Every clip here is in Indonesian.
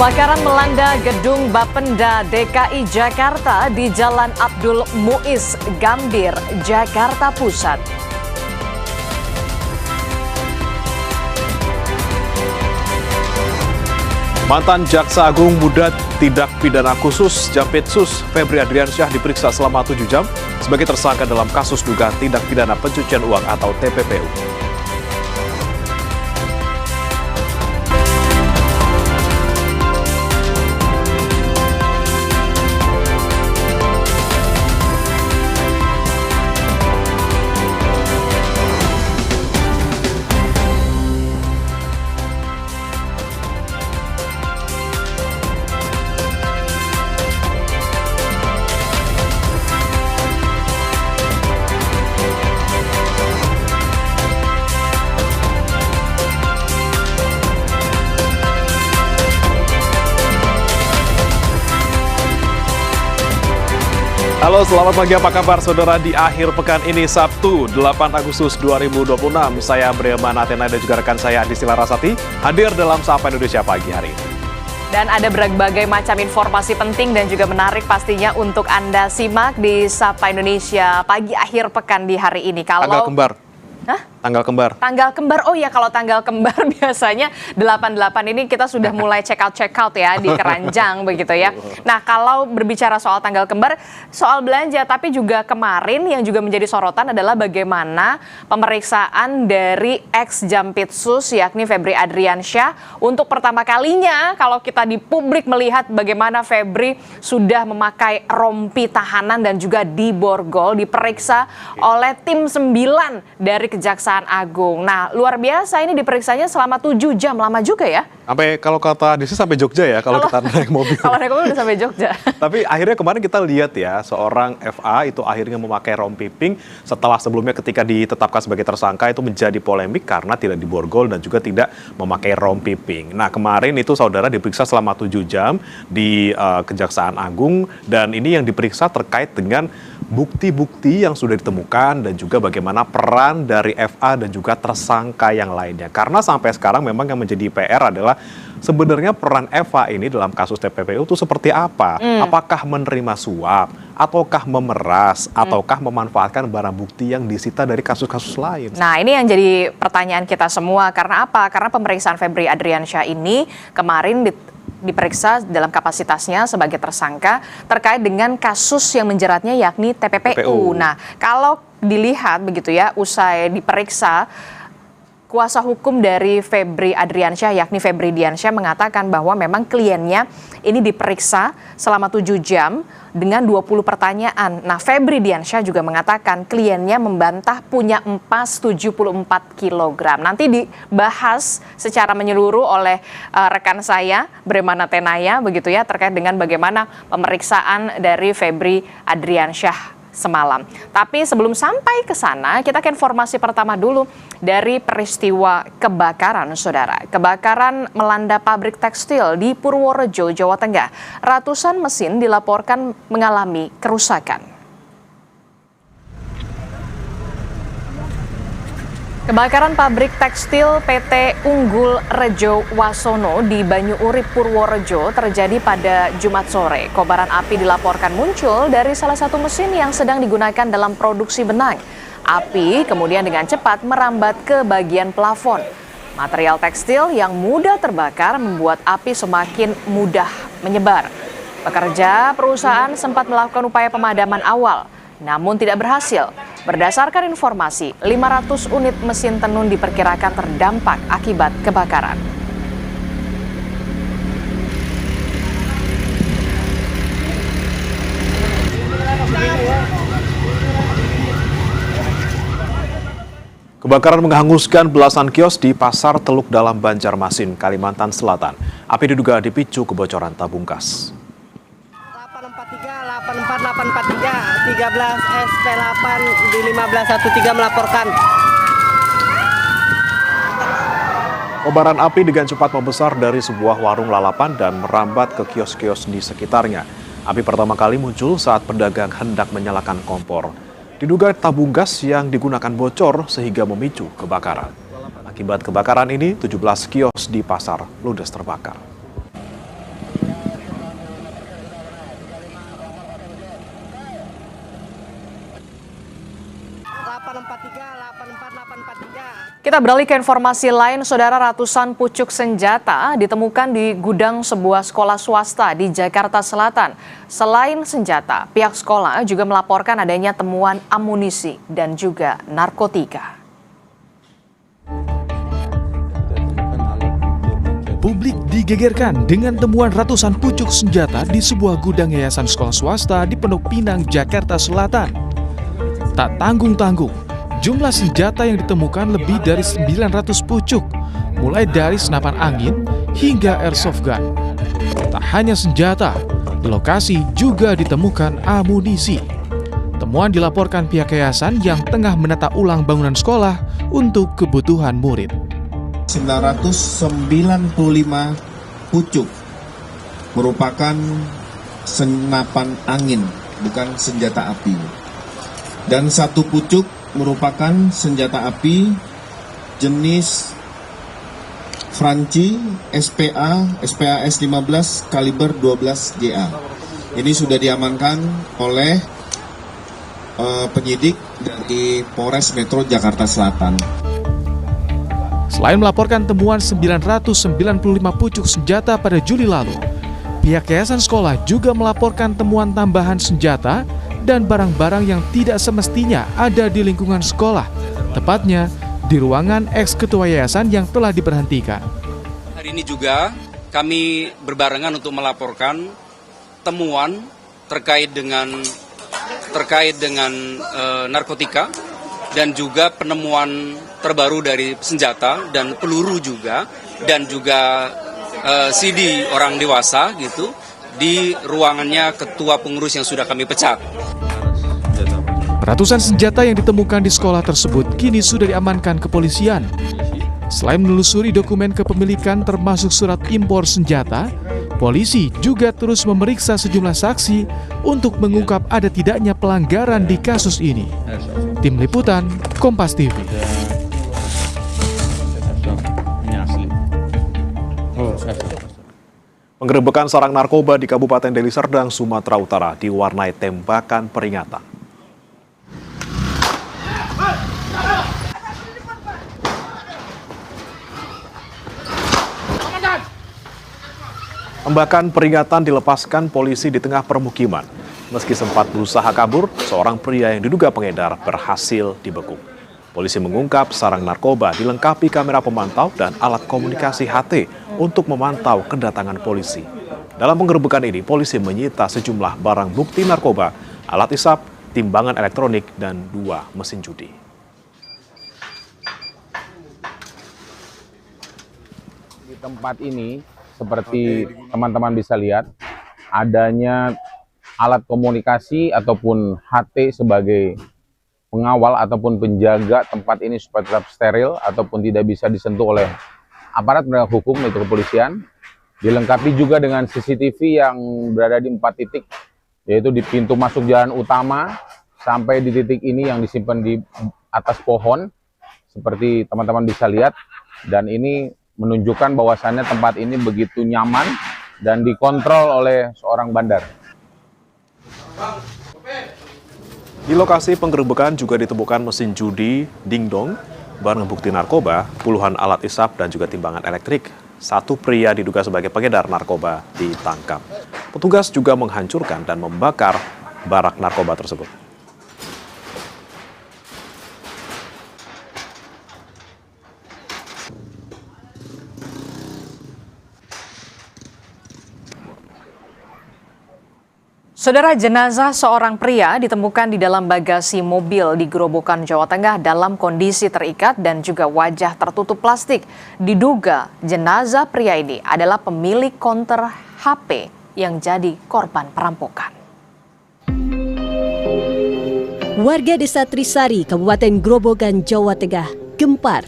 Kebakaran melanda gedung Bapenda DKI Jakarta di Jalan Abdul Muiz, Gambir, Jakarta Pusat. Mantan Jaksa Agung Muda Tindak Pidana Khusus Jampitsus Febri Adriansyah diperiksa selama 7 jam sebagai tersangka dalam kasus dugaan tindak pidana pencucian uang atau TPPU. Halo, selamat pagi, apa kabar saudara di akhir pekan ini Sabtu 8 Agustus 2026. Saya Brema Natena dan juga rekan saya Adi Silarasati hadir dalam Sapa Indonesia pagi hari ini. Dan ada berbagai macam informasi penting dan juga menarik pastinya untuk Anda simak di Sapa Indonesia pagi akhir pekan di hari ini. Tanggal kembar. Hah? Tanggal kembar. Tanggal kembar, oh ya kalau tanggal kembar biasanya 88 ini kita sudah mulai check out ya di keranjang begitu ya. Nah kalau berbicara soal tanggal kembar, soal belanja tapi juga kemarin yang juga menjadi sorotan adalah bagaimana pemeriksaan dari ex-Jampitsus yakni Febri Adriansyah untuk pertama kalinya kalau kita di publik melihat bagaimana Febri sudah memakai rompi tahanan dan juga diborgol diperiksa oleh tim 9 dari Kejaksaan Agung. Nah, luar biasa ini diperiksanya selama 7 jam, lama juga ya. Sampai kalau kata Desi sampai Jogja ya kalau kita naik mobil. Kalau naik mobil udah sampai Jogja. Tapi akhirnya kemarin kita lihat ya seorang FA itu akhirnya memakai rompi pink setelah sebelumnya ketika ditetapkan sebagai tersangka itu menjadi polemik karena tidak diborgol dan juga tidak memakai rompi pink. Nah, kemarin itu saudara diperiksa selama 7 jam di Kejaksaan Agung dan ini yang diperiksa terkait dengan bukti-bukti yang sudah ditemukan dan juga bagaimana peran dari FA dan juga tersangka yang lainnya. Karena sampai sekarang memang yang menjadi PR adalah sebenarnya peran FA ini dalam kasus TPPU itu seperti apa? Apakah menerima suap, ataukah memeras, ataukah memanfaatkan barang bukti yang disita dari kasus-kasus lain? Nah ini yang jadi pertanyaan kita semua. Karena apa? Karena pemeriksaan Febri Adriansyah ini kemarin diperiksa dalam kapasitasnya sebagai tersangka terkait dengan kasus yang menjeratnya yakni TPPU. Nah, kalau dilihat begitu ya, usai diperiksa, kuasa hukum dari Febri Adriansyah yakni Febri Diansyah mengatakan bahwa memang kliennya ini diperiksa selama 7 jam dengan 20 pertanyaan. Nah, Febri Diansyah juga mengatakan kliennya membantah punya empas 74 kg. Nanti dibahas secara menyeluruh oleh rekan saya Brema Natena begitu ya terkait dengan bagaimana pemeriksaan dari Febri Adriansyah semalam. Tapi sebelum sampai ke sana, kita ke informasi pertama dulu dari peristiwa kebakaran, saudara. Kebakaran melanda pabrik tekstil di Purworejo, Jawa Tengah. Ratusan mesin dilaporkan mengalami kerusakan. Kebakaran pabrik tekstil PT Unggul Rejo Wasono di Banyu Urip, Purworejo terjadi pada Jumat sore. Kobaran api dilaporkan muncul dari salah satu mesin yang sedang digunakan dalam produksi benang. Api kemudian dengan cepat merambat ke bagian plafon. Material tekstil yang mudah terbakar membuat api semakin mudah menyebar. Pekerja perusahaan sempat melakukan upaya pemadaman awal, namun tidak berhasil. Berdasarkan informasi, 500 unit mesin tenun diperkirakan terdampak akibat kebakaran. Kebakaran menghanguskan belasan kios di Pasar Teluk Dalam, Banjarmasin, Kalimantan Selatan. Api diduga dipicu kebocoran tabung gas. 843 13 SP8 di 1513 melaporkan. Kobaran api dengan cepat membesar dari sebuah warung lalapan dan merambat ke kios-kios di sekitarnya. Api pertama kali muncul saat pedagang hendak menyalakan kompor. Diduga tabung gas yang digunakan bocor sehingga memicu kebakaran. Akibat kebakaran ini, 17 kios di pasar ludes terbakar. 843. Kita beralih ke informasi lain, saudara. Ratusan pucuk senjata ditemukan di gudang sebuah sekolah swasta di Jakarta Selatan. Selain senjata, pihak sekolah juga melaporkan adanya temuan amunisi dan juga narkotika. Publik digegerkan dengan temuan ratusan pucuk senjata di sebuah gudang yayasan sekolah swasta di Pondok Pinang, Jakarta Selatan. Tak tanggung-tanggung, jumlah senjata yang ditemukan lebih dari 900 pucuk, mulai dari senapan angin hingga airsoft gun. Tak hanya senjata, di lokasi juga ditemukan amunisi. Temuan dilaporkan pihak yayasan yang tengah menata ulang bangunan sekolah untuk kebutuhan murid. 995 pucuk merupakan senapan angin, bukan senjata api. Dan 1 pucuk merupakan senjata api jenis Franci SPAS 15 kaliber 12 GA. Ini sudah diamankan oleh penyidik dari Polres Metro Jakarta Selatan. Selain melaporkan temuan 995 pucuk senjata pada Juli lalu, pihak yayasan sekolah juga melaporkan temuan tambahan senjata dan barang-barang yang tidak semestinya ada di lingkungan sekolah, tepatnya di ruangan eks-ketua yayasan yang telah diberhentikan. Hari ini juga kami berbarengan untuk melaporkan temuan terkait dengan narkotika dan juga penemuan terbaru dari senjata dan peluru juga, dan juga CD orang dewasa gitu di ruangannya ketua pengurus yang sudah kami pecat. Ratusan senjata yang ditemukan di sekolah tersebut kini sudah diamankan kepolisian. Selain menelusuri dokumen kepemilikan termasuk surat impor senjata, polisi juga terus memeriksa sejumlah saksi untuk mengungkap ada tidaknya pelanggaran di kasus ini. Tim Liputan, Kompas TV. Penggerebekan sarang narkoba di Kabupaten Deli Serdang, Sumatera Utara diwarnai tembakan peringatan. Tembakan peringatan dilepaskan polisi di tengah permukiman. Meski sempat berusaha kabur, seorang pria yang diduga pengedar berhasil dibekuk. Polisi mengungkap sarang narkoba dilengkapi kamera pemantau dan alat komunikasi HT untuk memantau kedatangan polisi. Dalam penggerebekan ini, polisi menyita sejumlah barang bukti narkoba, alat isap, timbangan elektronik, dan 2 mesin judi. Di tempat ini, seperti teman-teman bisa lihat, adanya alat komunikasi ataupun HT sebagai pengawal ataupun penjaga tempat ini supaya tetap steril ataupun tidak bisa disentuh oleh aparat penegak hukum, yaitu kepolisian. Dilengkapi juga dengan CCTV yang berada di 4 titik, yaitu di pintu masuk jalan utama sampai di titik ini yang disimpan di atas pohon, seperti teman-teman bisa lihat. Dan ini menunjukkan bahwasannya tempat ini begitu nyaman dan dikontrol oleh seorang bandar. Di lokasi penggerebekan juga ditemukan mesin judi, dingdong, barang bukti narkoba, puluhan alat isap, dan juga timbangan elektrik. 1 pria diduga sebagai pengedar narkoba ditangkap. Petugas juga menghancurkan dan membakar barak narkoba tersebut. Saudara, jenazah seorang pria ditemukan di dalam bagasi mobil di Gerobokan, Jawa Tengah dalam kondisi terikat dan juga wajah tertutup plastik. Diduga jenazah pria ini adalah pemilik konter HP yang jadi korban perampokan. Warga Desa Trisari, Kabupaten Gerobokan, Jawa Tengah, gempar.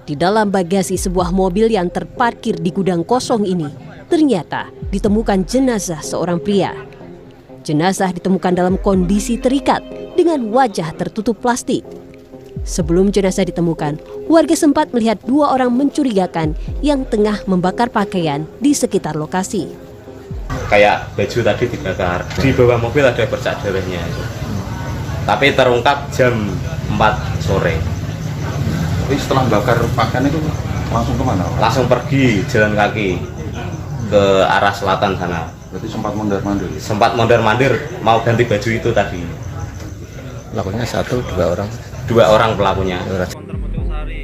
Di dalam bagasi sebuah mobil yang terparkir di gudang kosong ini, ternyata ditemukan jenazah seorang pria. Jenazah ditemukan dalam kondisi terikat dengan wajah tertutup plastik. Sebelum jenazah ditemukan, warga sempat melihat 2 orang mencurigakan yang tengah membakar pakaian di sekitar lokasi. Kayak baju tadi dibakar, di bawah mobil ada bercak darahnya. tapi terungkap jam 4 sore. Jadi setelah bakar pakaian itu langsung kemana? Langsung pergi jalan kaki ke arah selatan sana. Berarti sempat mondar-mandir? Sempat mondar-mandir, mau ganti baju itu tadi. Pelakunya 1-2 orang? 2 orang pelakunya.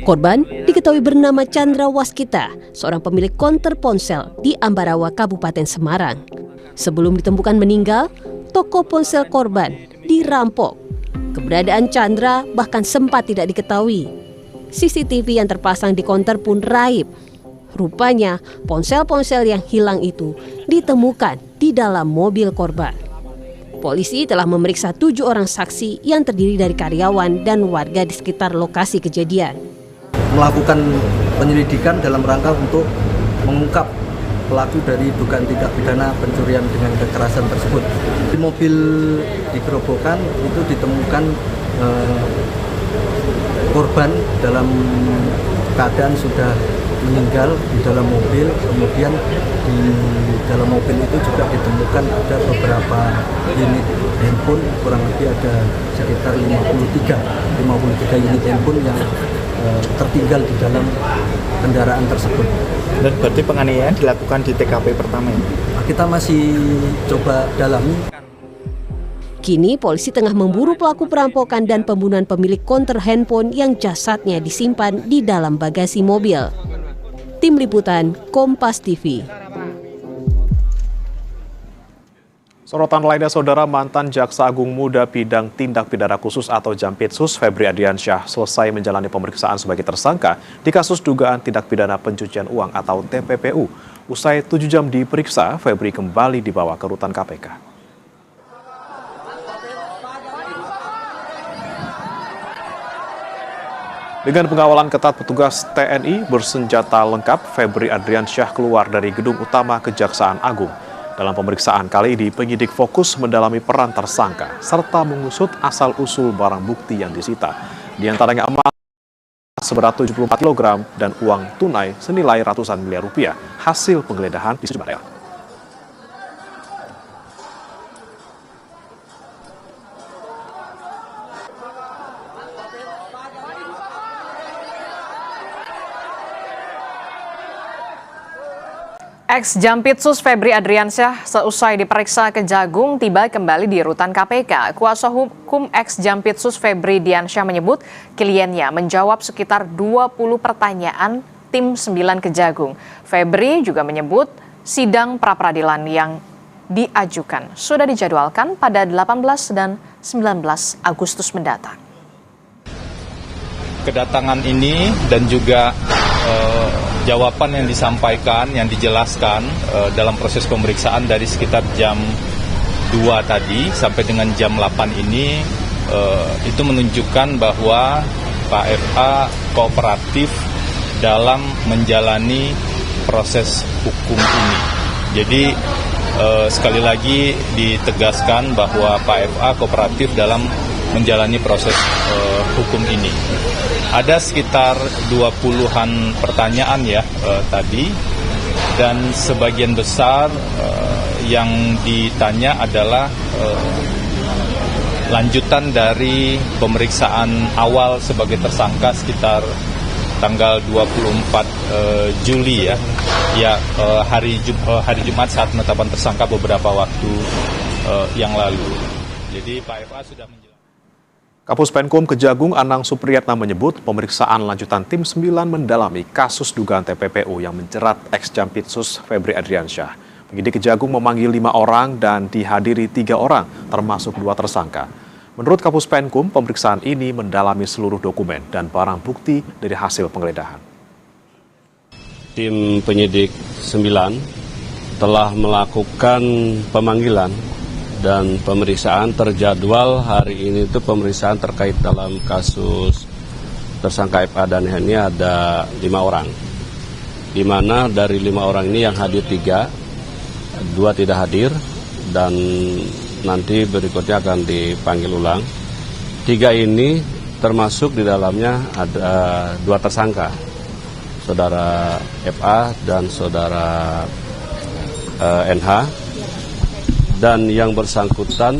Korban diketahui bernama Chandra Waskita, seorang pemilik konter ponsel di Ambarawa, Kabupaten Semarang. Sebelum ditemukan meninggal, toko ponsel korban dirampok. Keberadaan Chandra bahkan sempat tidak diketahui. CCTV yang terpasang di konter pun raib. Rupanya ponsel-ponsel yang hilang itu ditemukan di dalam mobil korban. Polisi telah memeriksa 7 orang saksi yang terdiri dari karyawan dan warga di sekitar lokasi kejadian. Melakukan penyelidikan dalam rangka untuk mengungkap pelaku dari dugaan tindak pidana pencurian dengan kekerasan tersebut. Di mobil di gerobokan itu ditemukan korban dalam keadaan sudah meninggal di dalam mobil. Kemudian di dalam mobil itu juga ditemukan ada beberapa unit handphone, kurang lebih ada sekitar 53 unit handphone yang tertinggal di dalam kendaraan tersebut. Dan berarti penganiayaan dilakukan di TKP pertama ini? Kita masih coba dalami. Kini polisi tengah memburu pelaku perampokan dan pembunuhan pemilik konter handphone yang jasadnya disimpan di dalam bagasi mobil. Tim Liputan Kompas TV. Sorotan lainnya, Saudara, mantan Jaksa Agung Muda Bidang Tindak Pidana Khusus atau Jampitsus Febri Adriansyah selesai menjalani pemeriksaan sebagai tersangka di kasus dugaan tindak pidana pencucian uang atau TPPU. Usai 7 jam diperiksa, Febri kembali dibawa ke rutan KPK. Dengan pengawalan ketat petugas TNI bersenjata lengkap, Febri Adriansyah keluar dari gedung utama Kejaksaan Agung. Dalam pemeriksaan kali ini, penyidik fokus mendalami peran tersangka serta mengusut asal-usul barang bukti yang disita. Di antaranya emas seberat 74 kg dan uang tunai senilai ratusan miliar rupiah hasil penggeledahan di sejumlah daerah. Ex-Jampitsus Febri Adriansyah seusai diperiksa Kejagung tiba kembali di rutan KPK. Kuasa hukum ex-Jampitsus Febri Diansyah menyebut kliennya menjawab sekitar 20 pertanyaan tim 9 Kejagung. Febri juga menyebut sidang pra-peradilan yang diajukan sudah dijadwalkan pada 18 dan 19 Agustus mendatang. Kedatangan ini dan juga jawaban yang disampaikan, yang dijelaskan dalam proses pemeriksaan dari sekitar jam 2 tadi sampai dengan jam 8 ini itu menunjukkan bahwa Pak FA kooperatif dalam menjalani proses hukum ini. Jadi sekali lagi ditegaskan bahwa Pak FA kooperatif dalam menjalani proses hukum ini. Ada sekitar 20-an pertanyaan ya tadi, dan sebagian besar yang ditanya adalah lanjutan dari pemeriksaan awal sebagai tersangka sekitar tanggal 24 Juli ya. Hari Jumat saat penetapan tersangka beberapa waktu yang lalu. Jadi Pak FA sudah menjelaskan. Kapus Penkum Kejagung Anang Supriyatna menyebut pemeriksaan lanjutan tim 9 mendalami kasus dugaan TPPU yang menjerat ex-Jampitsus Febri Adriansyah. Penyidik Kejagung memanggil 5 orang dan dihadiri 3 orang, termasuk 2 tersangka. Menurut Kapus Penkum, pemeriksaan ini mendalami seluruh dokumen dan barang bukti dari hasil penggeledahan. Tim penyidik 9 telah melakukan pemanggilan dan pemeriksaan terjadwal hari ini itu pemeriksaan terkait dalam kasus tersangka FA dan ini ada 5 orang. Di mana dari 5 orang ini yang hadir 3, 2 tidak hadir dan nanti berikutnya akan dipanggil ulang. 3 ini termasuk di dalamnya ada 2 tersangka, saudara FA dan saudara NH. Dan yang bersangkutan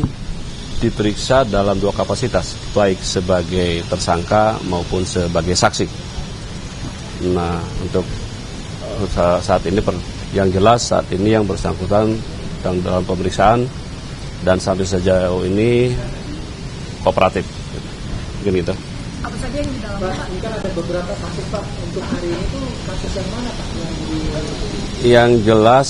diperiksa dalam dua kapasitas, baik sebagai tersangka maupun sebagai saksi. Nah, untuk saat ini yang jelas saat ini yang bersangkutan dalam pemeriksaan dan sampai sejauh ini kooperatif. Gitu. Apa saja yang di dalamnya, Pak? Ini kan ada beberapa kasus, Pak. Untuk hari ini tuh kasus yang mana, Pak? Yang jelas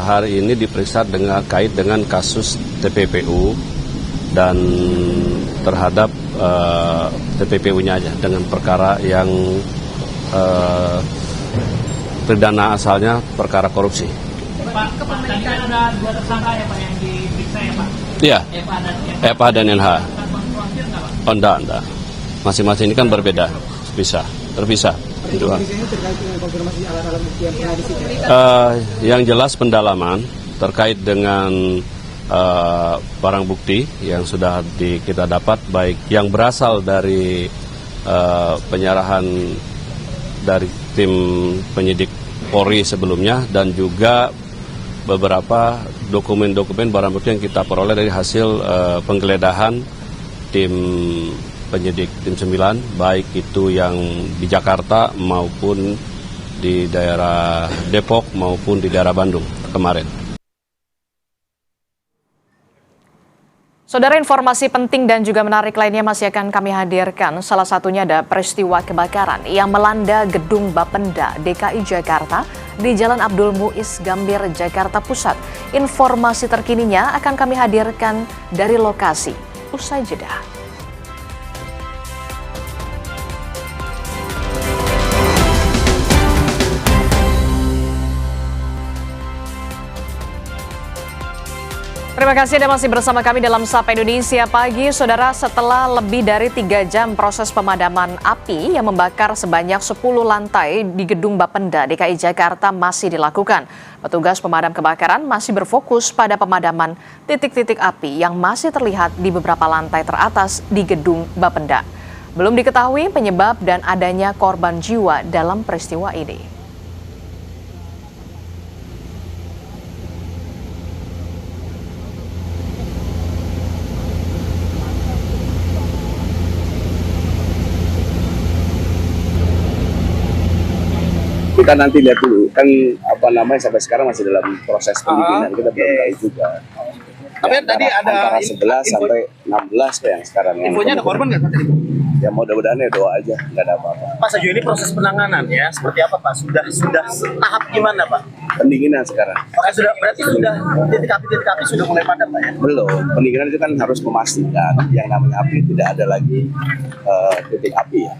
hari ini diperiksa kait dengan kasus TPPU dan terhadap TPPU-nya aja dengan perkara yang pidana asalnya perkara korupsi. Pak, tadi kan ada 2 tersangka ya, Pak, yang diperiksa ya, Pak? Iya, Eva dan NH. Oh, enggak. Masing-masing ini kan berbeda, terpisah. Yang jelas pendalaman terkait dengan barang bukti yang sudah kita dapat, baik yang berasal dari penyerahan dari tim penyidik Polri sebelumnya dan juga beberapa dokumen-dokumen barang bukti yang kita peroleh dari hasil penggeledahan tim penyidik tim 9, baik itu yang di Jakarta maupun di daerah Depok maupun di daerah Bandung kemarin. Saudara, informasi penting dan juga menarik lainnya masih akan kami hadirkan. Salah satunya ada peristiwa kebakaran yang melanda gedung Bapenda DKI Jakarta di Jalan Abdul Muiz Gambir, Jakarta Pusat. Informasi terkininya akan kami hadirkan dari lokasi. Usai jeda. Terima kasih Anda masih bersama kami dalam Sapa Indonesia Pagi. Saudara, setelah lebih dari 3 jam proses pemadaman api yang membakar sebanyak 10 lantai di gedung Bapenda DKI Jakarta masih dilakukan. Petugas pemadam kebakaran masih berfokus pada pemadaman titik-titik api yang masih terlihat di beberapa lantai teratas di gedung Bapenda. Belum diketahui penyebab dan adanya korban jiwa dalam peristiwa ini. Kita nanti lihat dulu, kan sampai sekarang masih dalam proses penyidikan, kita belum tahu juga. Tapi ya, tadi ada antara 11 sampai 16 yang sekarang. Infonya ada korban nggak tadi? Ya mudah-mudahan ya doa aja, nggak ada apa-apa. Pak, sejauh ini proses penanganan ya seperti apa, Pak? Sudah tahap gimana, Pak? Pendinginan sekarang. Oke, berarti titik api sudah mulai padam, Pak ya? Belum, pendinginan itu kan harus memastikan yang namanya api tidak ada lagi titik api ya.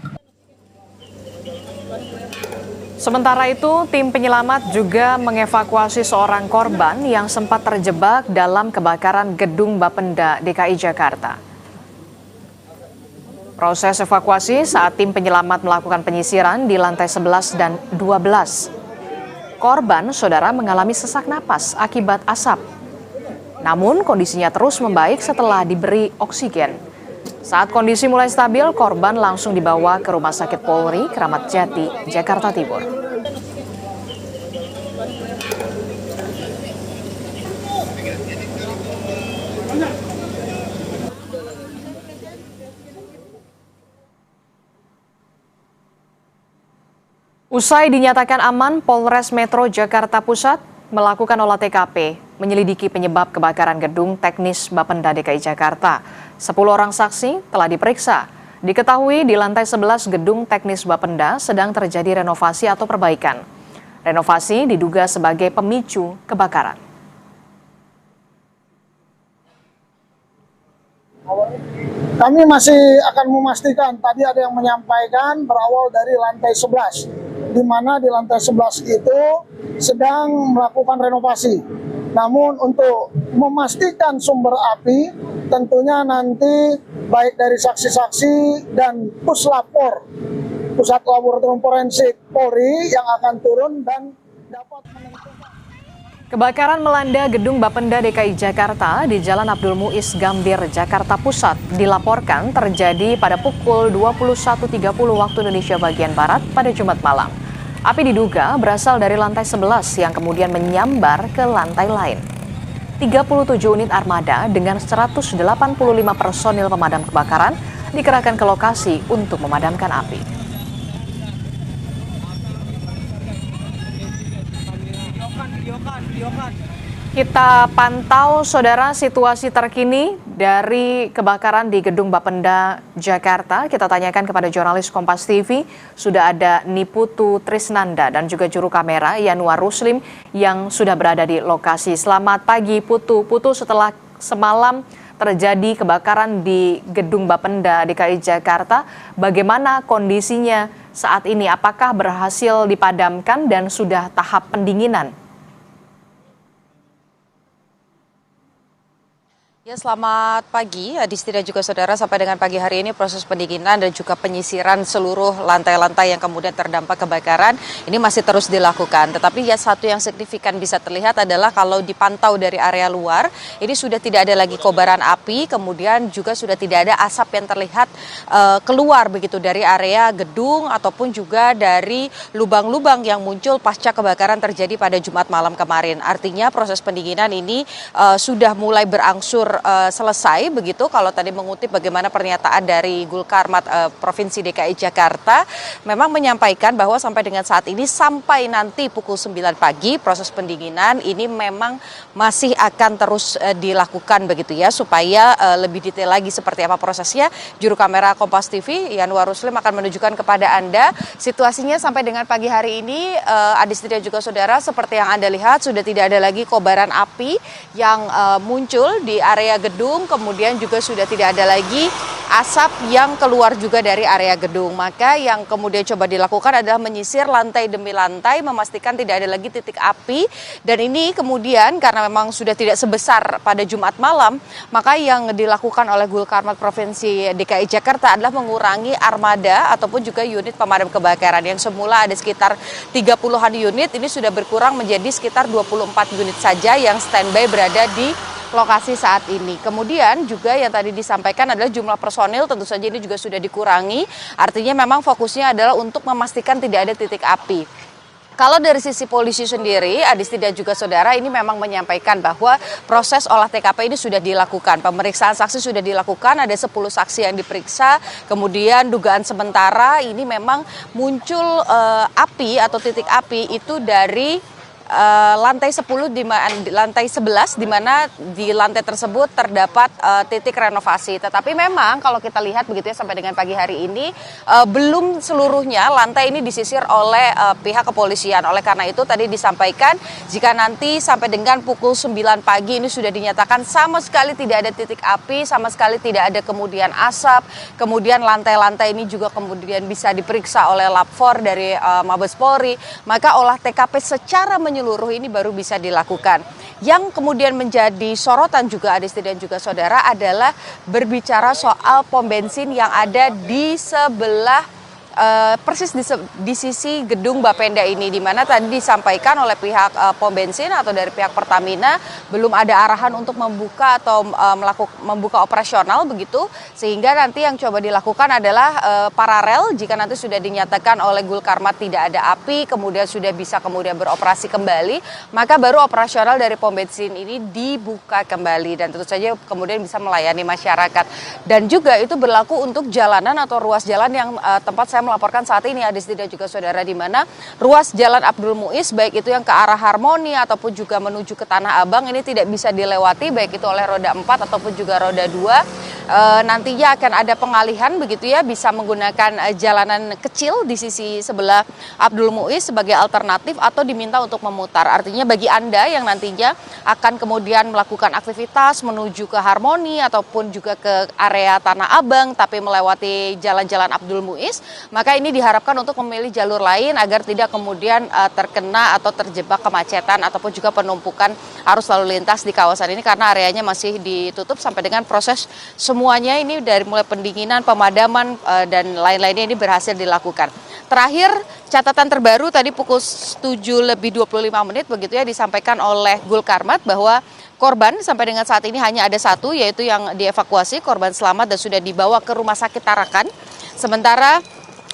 Sementara itu, tim penyelamat juga mengevakuasi seorang korban yang sempat terjebak dalam kebakaran gedung Bapenda DKI Jakarta. Proses evakuasi saat tim penyelamat melakukan penyisiran di lantai 11 dan 12. Korban, saudara, mengalami sesak napas akibat asap. Namun, kondisinya terus membaik setelah diberi oksigen. Saat kondisi mulai stabil, korban langsung dibawa ke Rumah Sakit Polri, Kramat Jati, Jakarta Timur. Usai dinyatakan aman, Polres Metro Jakarta Pusat melakukan olah TKP, menyelidiki penyebab kebakaran gedung teknis Bapenda DKI Jakarta. 10 orang saksi telah diperiksa. Diketahui di lantai 11 gedung teknis Bapenda sedang terjadi renovasi atau perbaikan. Renovasi diduga sebagai pemicu kebakaran. Kami masih akan memastikan, tadi ada yang menyampaikan berawal dari lantai 11, di mana di lantai 11 itu sedang melakukan renovasi. Namun untuk memastikan sumber api, tentunya nanti baik dari saksi-saksi dan Puslapor, Pusat Laboratorium Forensik Polri yang akan turun dan dapat menentukan. Kebakaran melanda gedung Bapenda DKI Jakarta di Jalan Abdul Muiz Gambir, Jakarta Pusat dilaporkan terjadi pada pukul 21.30 waktu Indonesia bagian Barat pada Jumat malam. Api diduga berasal dari lantai 11 yang kemudian menyambar ke lantai lain. 37 unit armada dengan 185 personil pemadam kebakaran dikerahkan ke lokasi untuk memadamkan api. Kita pantau, saudara, situasi terkini dari kebakaran di Gedung Bapenda, Jakarta. Kita tanyakan kepada jurnalis Kompas TV, sudah ada Niputu Trisnanda dan juga juru kamera Yanuar Ruslim yang sudah berada di lokasi. Selamat pagi, Putu. Putu, setelah semalam terjadi kebakaran di Gedung Bapenda DKI Jakarta, bagaimana kondisinya saat ini? Apakah berhasil dipadamkan dan sudah tahap pendinginan? Ya, selamat pagi, Adisti dan juga saudara. Sampai dengan pagi hari ini proses pendinginan dan juga penyisiran seluruh lantai-lantai yang kemudian terdampak kebakaran ini masih terus dilakukan. Tetapi ya, satu yang signifikan bisa terlihat adalah kalau dipantau dari area luar, ini sudah tidak ada lagi kobaran api, kemudian juga sudah tidak ada asap yang terlihat keluar begitu dari area gedung ataupun juga dari lubang-lubang yang muncul pasca kebakaran terjadi pada Jumat malam kemarin. Artinya proses pendinginan ini sudah mulai berangsur selesai begitu. Kalau tadi mengutip bagaimana pernyataan dari Gulkarmat Provinsi DKI Jakarta, memang menyampaikan bahwa sampai dengan saat ini sampai nanti pukul 9 pagi proses pendinginan ini memang masih akan terus dilakukan begitu ya, supaya lebih detail lagi seperti apa prosesnya. Juru kamera Kompas TV Yanuar Ruslim akan menunjukkan kepada Anda situasinya sampai dengan pagi hari ini. Adisti dan juga saudara, seperti yang Anda lihat sudah tidak ada lagi kobaran api yang muncul di area gedung, kemudian juga sudah tidak ada lagi asap yang keluar juga dari area gedung. Maka yang kemudian coba dilakukan adalah menyisir lantai demi lantai, memastikan tidak ada lagi titik api. Dan ini kemudian karena memang sudah tidak sebesar pada Jumat malam, maka yang dilakukan oleh Gulkarmat Provinsi DKI Jakarta adalah mengurangi armada ataupun juga unit pemadam kebakaran yang semula ada sekitar 30-an unit, ini sudah berkurang menjadi sekitar 24 unit saja yang standby berada di lokasi saat ini. Kemudian juga yang tadi disampaikan adalah jumlah personil tentu saja ini juga sudah dikurangi. Artinya memang fokusnya adalah untuk memastikan tidak ada titik api. Kalau dari sisi polisi sendiri, Adisti dan juga saudara, ini memang menyampaikan bahwa proses olah TKP ini sudah dilakukan. Pemeriksaan saksi sudah dilakukan, ada 10 saksi yang diperiksa. Kemudian dugaan sementara ini memang muncul api atau titik api itu dari lantai 10 lantai 11 di mana di lantai tersebut terdapat titik renovasi. Tetapi memang kalau kita lihat begitu ya, sampai dengan pagi hari ini belum seluruhnya lantai ini disisir oleh pihak kepolisian. Oleh karena itu tadi disampaikan jika nanti sampai dengan pukul 9 pagi ini sudah dinyatakan sama sekali tidak ada titik api, sama sekali tidak ada kemudian asap, kemudian lantai-lantai ini juga kemudian bisa diperiksa oleh Lab 4 dari Mabes Polri, maka olah TKP secara menyeluruh ini baru bisa dilakukan. Yang kemudian menjadi sorotan juga Adisti dan juga saudara adalah berbicara soal pom bensin yang ada di sebelah persis di sisi gedung Bapenda ini, di mana tadi disampaikan oleh pihak pom bensin atau dari pihak Pertamina belum ada arahan untuk membuka atau membuka operasional begitu, sehingga nanti yang coba dilakukan adalah paralel. Jika nanti sudah dinyatakan oleh Gulkarmat tidak ada api, kemudian sudah bisa kemudian beroperasi kembali, maka baru operasional dari pom bensin ini dibuka kembali dan tentu saja kemudian bisa melayani masyarakat. Dan juga itu berlaku untuk jalanan atau ruas jalan yang tempat saya melaporkan saat ini, Adisti dan juga saudara, di mana ruas Jalan Abdul Muiz baik itu yang ke arah Harmoni ataupun juga menuju ke Tanah Abang ini tidak bisa dilewati baik itu oleh roda 4 ataupun juga roda 2. Nantinya akan ada pengalihan begitu ya, bisa menggunakan jalanan kecil di sisi sebelah Abdul Muiz sebagai alternatif atau diminta untuk memutar. Artinya bagi Anda yang nantinya akan kemudian melakukan aktivitas menuju ke Harmoni ataupun juga ke area Tanah Abang tapi melewati jalan-jalan Abdul Muiz, maka ini diharapkan untuk memilih jalur lain agar tidak kemudian terkena atau terjebak kemacetan ataupun juga penumpukan arus lalu lintas di kawasan ini, karena areanya masih ditutup sampai dengan proses semuanya ini dari mulai pendinginan, pemadaman dan lain-lainnya ini berhasil dilakukan. Terakhir, catatan terbaru tadi pukul 7:25 begitu ya, disampaikan oleh Gulkarmat bahwa korban sampai dengan saat ini hanya ada satu, yaitu yang dievakuasi, korban selamat dan sudah dibawa ke Rumah Sakit Tarakan. Sementara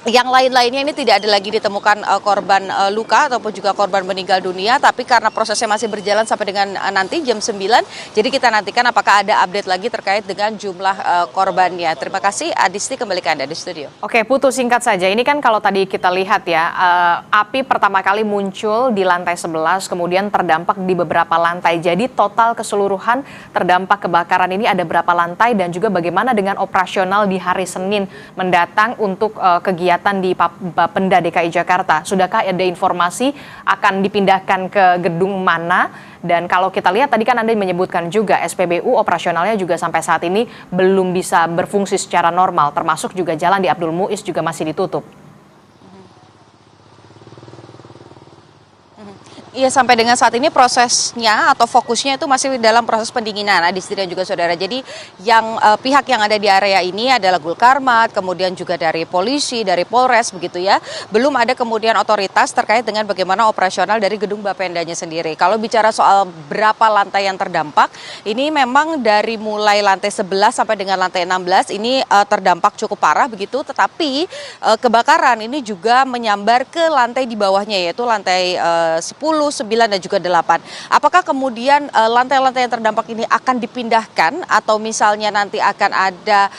yang lain-lainnya ini tidak ada lagi ditemukan korban luka ataupun juga korban meninggal dunia, tapi karena prosesnya masih berjalan sampai dengan nanti jam 9, jadi kita nantikan apakah ada update lagi terkait dengan jumlah korbannya. Terima kasih, Adisti, kembali ke Anda di studio. Oke, Putu, singkat saja. Ini kan kalau tadi kita lihat ya, api pertama kali muncul di lantai 11, kemudian terdampak di beberapa lantai. Jadi total keseluruhan terdampak kebakaran ini ada berapa lantai, dan juga bagaimana dengan operasional di hari Senin mendatang untuk kegiatan di Bapenda DKI Jakarta. Sudahkah ada informasi akan dipindahkan ke gedung mana? Dan kalau kita lihat tadi kan Anda menyebutkan juga SPBU operasionalnya juga sampai saat ini belum bisa berfungsi secara normal, termasuk juga jalan di Abdul Muiz juga masih ditutup. Iya, sampai dengan saat ini prosesnya atau fokusnya itu masih dalam proses pendinginan, Adisti dan juga saudara. Jadi yang pihak yang ada di area ini adalah Gulkarmat, kemudian juga dari polisi, dari Polres begitu ya. Belum ada kemudian otoritas terkait dengan bagaimana operasional dari gedung Bapendanya sendiri. Kalau bicara soal berapa lantai yang terdampak, ini memang dari mulai lantai 11 sampai dengan lantai 16 ini terdampak cukup parah begitu. Tetapi kebakaran ini juga menyambar ke lantai di bawahnya, yaitu lantai 10, 9, dan juga 8. Apakah kemudian lantai-lantai yang terdampak ini akan dipindahkan atau misalnya nanti akan ada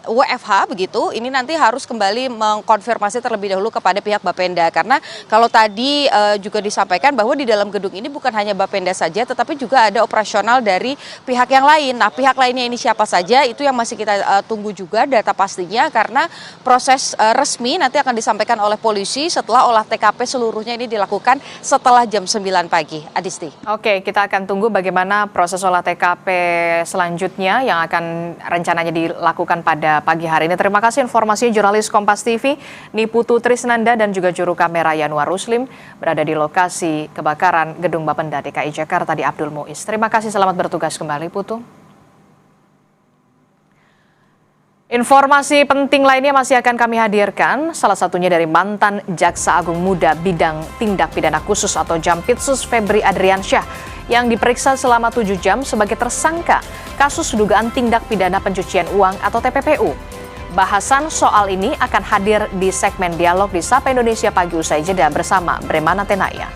WFH begitu? Ini nanti harus kembali mengkonfirmasi terlebih dahulu kepada pihak Bapenda, karena kalau tadi juga disampaikan bahwa di dalam gedung ini bukan hanya Bapenda saja, tetapi juga ada operasional dari pihak yang lain. Nah, pihak lainnya ini siapa saja itu yang masih kita tunggu juga data pastinya, karena proses resmi nanti akan disampaikan oleh polisi setelah olah TKP seluruhnya ini dilakukan setelah jam 9 pagi. Adisti. Oke, kita akan tunggu bagaimana proses olah TKP selanjutnya yang akan rencananya dilakukan pada pagi hari ini. Terima kasih informasinya jurnalis Kompas TV Niputu Trisnanda dan juga juru kamera Yanuar Ruslim berada di lokasi kebakaran gedung Bapenda DKI Jakarta di Abdul Muiz. Terima kasih, selamat bertugas kembali, Putu. Informasi penting lainnya masih akan kami hadirkan, salah satunya dari mantan Jaksa Agung Muda Bidang Tindak Pidana Khusus atau Jampitsus Febri Adriansyah yang diperiksa selama 7 jam sebagai tersangka kasus dugaan tindak pidana pencucian uang atau TPPU. Bahasan soal ini akan hadir di segmen dialog di Sapa Indonesia Pagi usai jeda bersama Bremana Tenaya.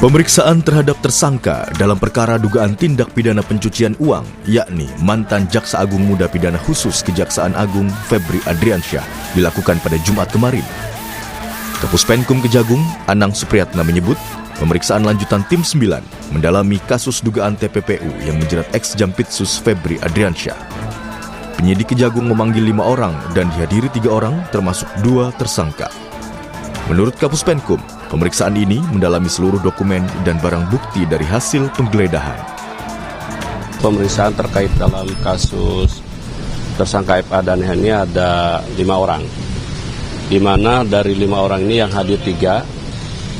Pemeriksaan terhadap tersangka dalam perkara dugaan tindak pidana pencucian uang, yakni mantan Jaksa Agung Muda Pidana Khusus Kejaksaan Agung Febri Adriansyah, dilakukan pada Jumat kemarin. Kapuspenkum Kejagung, Anang Supriyatna menyebut, pemeriksaan lanjutan Tim 9 mendalami kasus dugaan TPPU yang menjerat ex-Jampitsus Febri Adriansyah. Penyidik Kejagung memanggil 5 orang dan dihadiri 3 orang, termasuk 2 tersangka. Menurut Kapuspenkum, pemeriksaan ini mendalami seluruh dokumen dan barang bukti dari hasil penggeledahan. Pemeriksaan terkait dalam kasus tersangka FA dan ini ada 5 orang. Di mana dari 5 orang ini yang hadir 3.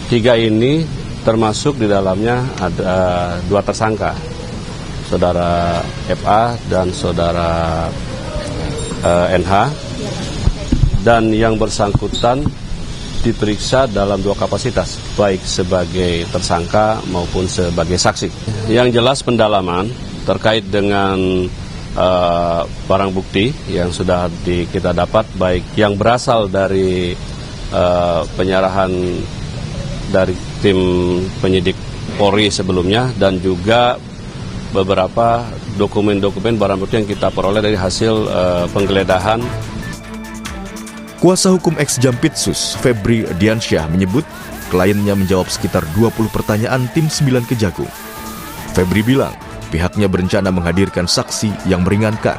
3 ini termasuk di dalamnya ada 2 tersangka. Saudara FA dan saudara NH. Dan yang bersangkutan diperiksa dalam 2 kapasitas, baik sebagai tersangka maupun sebagai saksi. Yang jelas pendalaman terkait dengan barang bukti yang sudah kita dapat, baik yang berasal dari penyerahan dari tim penyidik Polri sebelumnya dan juga beberapa dokumen-dokumen barang bukti yang kita peroleh dari hasil penggeledahan. Kuasa hukum ex-Jampitsus Febri Adriansyah menyebut kliennya menjawab sekitar 20 pertanyaan Tim 9 Kejagung. Febri bilang pihaknya berencana menghadirkan saksi yang meringankan.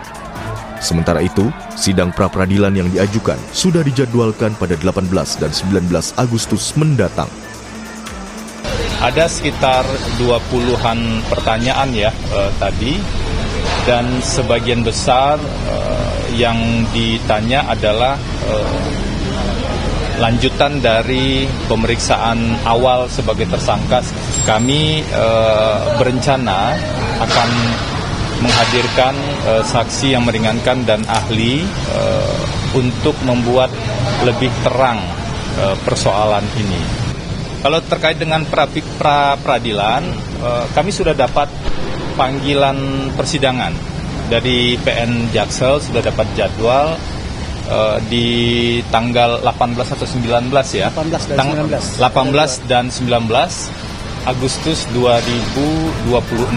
Sementara itu, sidang pra-peradilan yang diajukan sudah dijadwalkan pada 18 dan 19 Agustus mendatang. Ada sekitar 20-an pertanyaan ya tadi, dan sebagian besar yang ditanya adalah lanjutan dari pemeriksaan awal sebagai tersangka. Kami berencana akan menghadirkan saksi yang meringankan dan ahli untuk membuat lebih terang persoalan ini. Kalau terkait dengan pra-peradilan, kami sudah dapat panggilan persidangan dari PN Jaksel, sudah dapat jadwal di tanggal 18 atau 19 ya. 18 dan 19 Agustus 2026.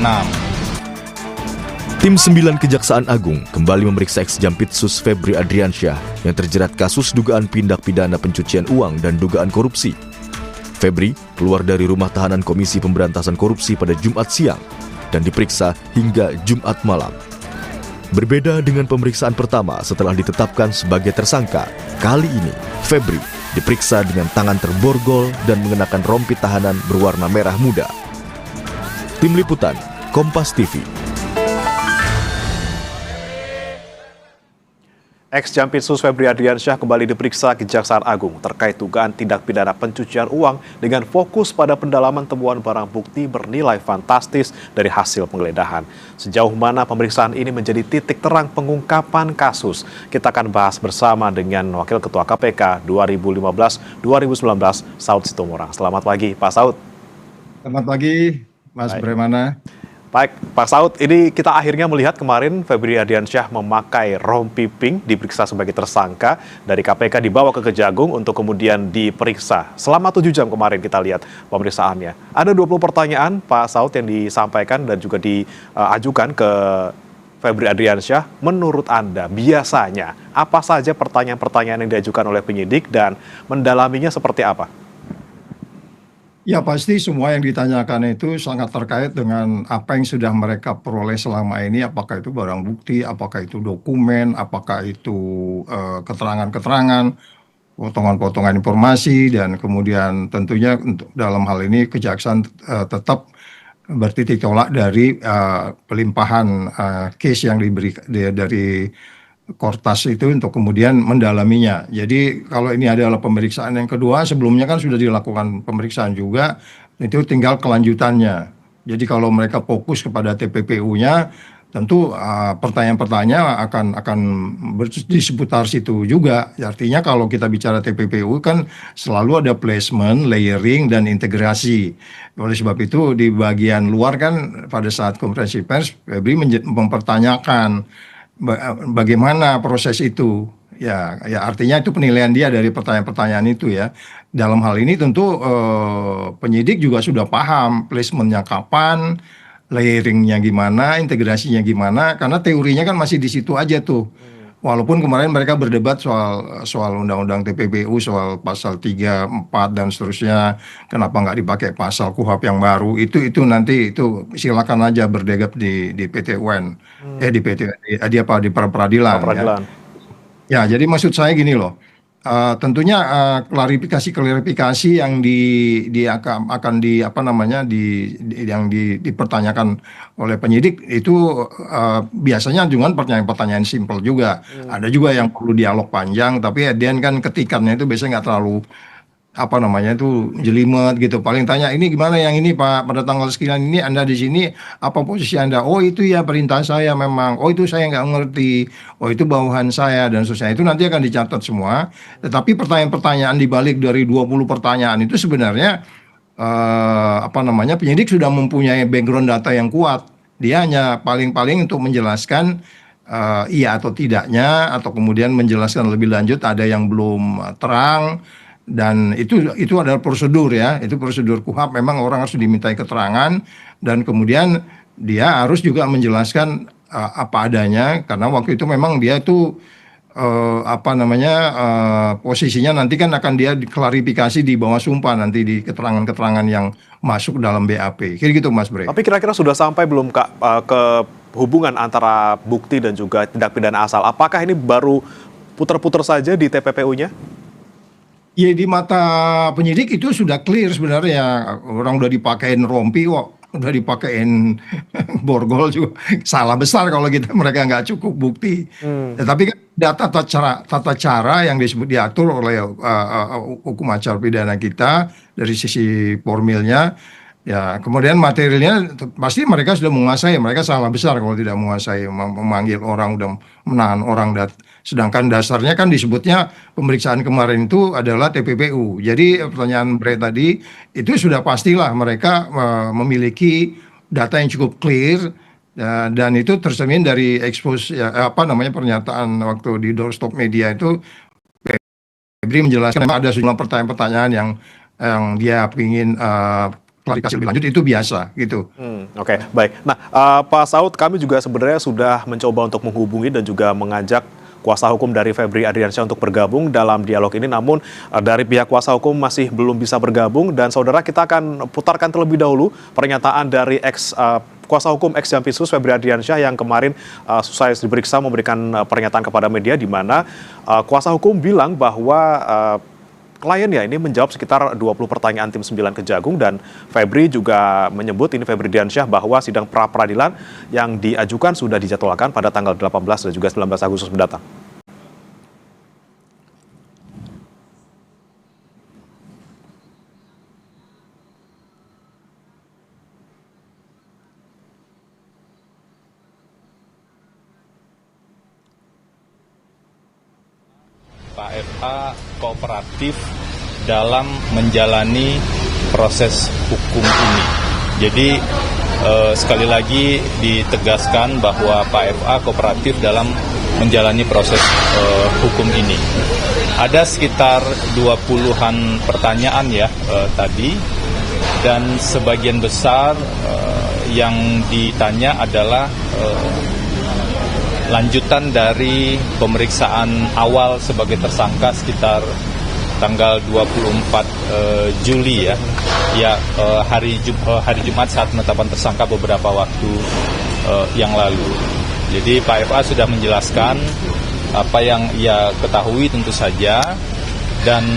Tim 9 Kejaksaan Agung kembali memeriksa ex-Jampitsus Febri Adriansyah yang terjerat kasus dugaan tindak pidana pencucian uang dan dugaan korupsi. Febri keluar dari rumah tahanan Komisi Pemberantasan Korupsi pada Jumat siang dan diperiksa hingga Jumat malam. Berbeda dengan pemeriksaan pertama setelah ditetapkan sebagai tersangka, kali ini Febri diperiksa dengan tangan terborgol dan mengenakan rompi tahanan berwarna merah muda. Tim Liputan, Kompas TV. Ex-Jampitsus Febri Adriansyah kembali diperiksa Kejaksaan Agung terkait dugaan tindak pidana pencucian uang dengan fokus pada pendalaman temuan barang bukti bernilai fantastis dari hasil penggeledahan. Sejauh mana pemeriksaan ini menjadi titik terang pengungkapan kasus? Kita akan bahas bersama dengan Wakil Ketua KPK 2015-2019, Saud Situmorang. Selamat pagi, Pak Saud. Selamat pagi, Mas Bremana. Baik, Pak Saud, ini kita akhirnya melihat kemarin Febri Adriansyah memakai rompi pink, diperiksa sebagai tersangka dari KPK, dibawa ke Kejagung untuk kemudian diperiksa. Selama 7 jam kemarin kita lihat pemeriksaannya. Ada 20 pertanyaan, Pak Saud, yang disampaikan dan juga diajukan ke Febri Adriansyah. Menurut Anda, biasanya apa saja pertanyaan-pertanyaan yang diajukan oleh penyidik dan mendalaminya seperti apa? Ya pasti semua yang ditanyakan itu sangat terkait dengan apa yang sudah mereka peroleh selama ini, apakah itu barang bukti, apakah itu dokumen, apakah itu keterangan-keterangan, potongan-potongan informasi, dan kemudian tentunya untuk dalam hal ini Kejaksaan tetap bertitik tolak dari pelimpahan case yang diberi dari Kortas itu untuk kemudian mendalaminya. Jadi kalau ini adalah pemeriksaan yang kedua, sebelumnya kan sudah dilakukan pemeriksaan juga, itu tinggal kelanjutannya. Jadi kalau mereka fokus kepada TPPU-nya, tentu pertanyaan-pertanyaan akan di seputar situ juga. Artinya kalau kita bicara TPPU kan selalu ada placement, layering, dan integrasi. Oleh sebab itu di bagian luar kan pada saat konferensi pers, Febri mempertanyakan bagaimana proses itu, ya artinya itu penilaian dia dari pertanyaan-pertanyaan itu ya. Dalam hal ini tentu penyidik juga sudah paham placementnya kapan, layeringnya gimana, integrasinya gimana, karena teorinya kan masih di situ aja tuh. Walaupun kemarin mereka berdebat soal undang-undang TPPU, soal pasal 3, 4 dan seterusnya, kenapa nggak dipakai pasal KUHP yang baru, itu nanti itu silakan aja berdebat di PT UN, di peradilan. Ya, jadi maksud saya gini loh, tentunya klarifikasi yang dipertanyakan oleh penyidik itu biasanya dengan pertanyaan-pertanyaan simpel juga. Ada juga yang perlu dialog panjang, tapi dan kan ketikannya itu biasanya nggak terlalu jelimet gitu. Paling tanya, ini gimana yang ini Pak, pada tanggal sekian ini Anda di sini, apa posisi Anda? Oh itu ya perintah saya memang, oh itu saya nggak ngerti, oh itu bawahan saya, dan seterusnya. Itu nanti akan dicatat semua. Tetapi pertanyaan-pertanyaan dibalik dari 20 pertanyaan itu sebenarnya penyidik sudah mempunyai background data yang kuat. Dia hanya paling-paling untuk menjelaskan iya atau tidaknya, atau kemudian menjelaskan lebih lanjut ada yang belum terang. Dan itu adalah prosedur ya, itu prosedur KUHP, memang orang harus dimintai keterangan dan kemudian dia harus juga menjelaskan apa adanya, karena waktu itu memang dia itu posisinya nanti kan akan dia diklarifikasi di bawah sumpah nanti di keterangan-keterangan yang masuk dalam BAP. Kayak gitu Mas Bre. Tapi kira-kira sudah sampai belum Kak ke hubungan antara bukti dan juga tindak pidana asal? Apakah ini baru putar-putar saja di TPPU-nya? Ya di mata penyidik itu sudah clear sebenarnya, orang udah dipakein rompi kok, udah dipakein borgol juga salah besar kalau mereka nggak cukup bukti. Tapi kan tata cara yang diatur oleh hukum acara pidana kita dari sisi formilnya Ya, kemudian materialnya pasti mereka sudah menguasai, mereka salah besar kalau tidak menguasai, memanggil orang, udah menahan orang, sedangkan dasarnya kan disebutnya pemeriksaan kemarin itu adalah TPPU. Jadi pertanyaan Bre tadi itu sudah pastilah mereka memiliki data yang cukup clear, dan itu tercermin dari expose pernyataan waktu di doorstop media itu. Febri menjelaskan memang ada sejumlah pertanyaan-pertanyaan yang dia ingin klarifikasi lebih lanjut, itu biasa gitu. Oke, baik. Nah, Pak Saud, kami juga sebenarnya sudah mencoba untuk menghubungi dan juga mengajak kuasa hukum dari Febri Adriansyah untuk bergabung dalam dialog ini, namun dari pihak kuasa hukum masih belum bisa bergabung. Dan saudara, kita akan putarkan terlebih dahulu pernyataan dari kuasa hukum ex Jampitsus Febri Adriansyah yang kemarin selesai diperiksa memberikan pernyataan kepada media, di mana kuasa hukum bilang bahwa kliennya ini menjawab sekitar 20 pertanyaan tim 9 Kejagung, dan Febri juga menyebut, ini Febri Adriansyah, bahwa sidang pra-peradilan yang diajukan sudah dijadwalkan pada tanggal 18 dan juga 19 Agustus mendatang. Pak FA kooperatif dalam menjalani proses hukum ini. Jadi sekali lagi ditegaskan bahwa Pak FA kooperatif dalam menjalani proses hukum ini. Ada sekitar 20-an pertanyaan ya tadi, dan sebagian besar yang ditanya adalah lanjutan dari pemeriksaan awal sebagai tersangka sekitar tanggal 24 Juli hari Jumat saat penetapan tersangka beberapa waktu yang lalu. Jadi Pak FA sudah menjelaskan apa yang ia ketahui tentu saja, dan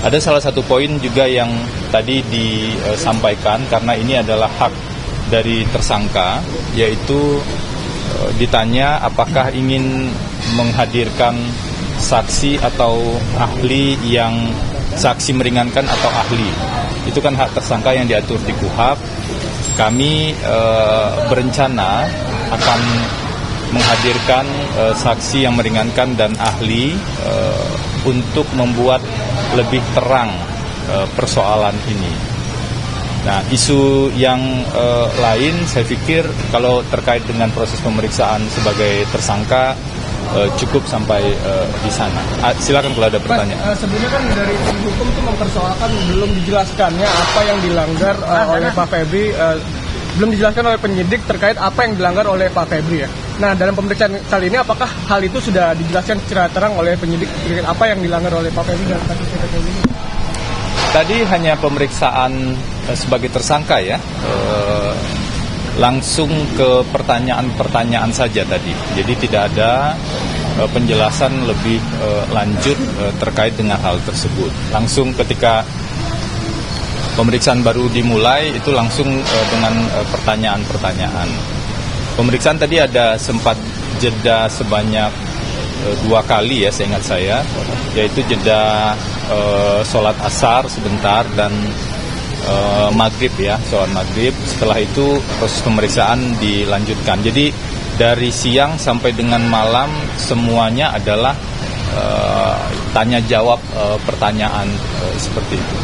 ada salah satu poin juga yang tadi disampaikan, karena ini adalah hak dari tersangka, yaitu ditanya apakah ingin menghadirkan saksi atau ahli yang saksi meringankan atau ahli. Itu kan hak tersangka yang diatur di KUHP. Kami berencana akan menghadirkan saksi yang meringankan dan ahli untuk membuat lebih terang persoalan ini. Nah, isu yang lain saya pikir kalau terkait dengan proses pemeriksaan sebagai tersangka cukup sampai di sana. Silakan kalau ada pertanyaan. Sebelumnya kan dari tim hukum itu mempersoalkan belum dijelaskannya apa yang dilanggar oleh Pak Febri, belum dijelaskan oleh penyidik terkait apa yang dilanggar oleh Pak Febri ya. Nah, dalam pemeriksaan kali ini apakah hal itu sudah dijelaskan secara terang oleh penyidik terkait apa yang dilanggar oleh Pak Febri dalam kasus ini? Tadi hanya pemeriksaan sebagai tersangka ya, langsung ke pertanyaan-pertanyaan saja tadi. Jadi tidak ada penjelasan lebih lanjut terkait dengan hal tersebut. Langsung ketika pemeriksaan baru dimulai itu langsung dengan pertanyaan-pertanyaan. Pemeriksaan tadi ada sempat jeda sebanyak 2 kali ya, seingat saya, yaitu jeda sholat asar sebentar dan maghrib ya, sholat maghrib. Setelah itu proses pemeriksaan dilanjutkan. Jadi dari siang sampai dengan malam semuanya adalah tanya jawab pertanyaan seperti itu.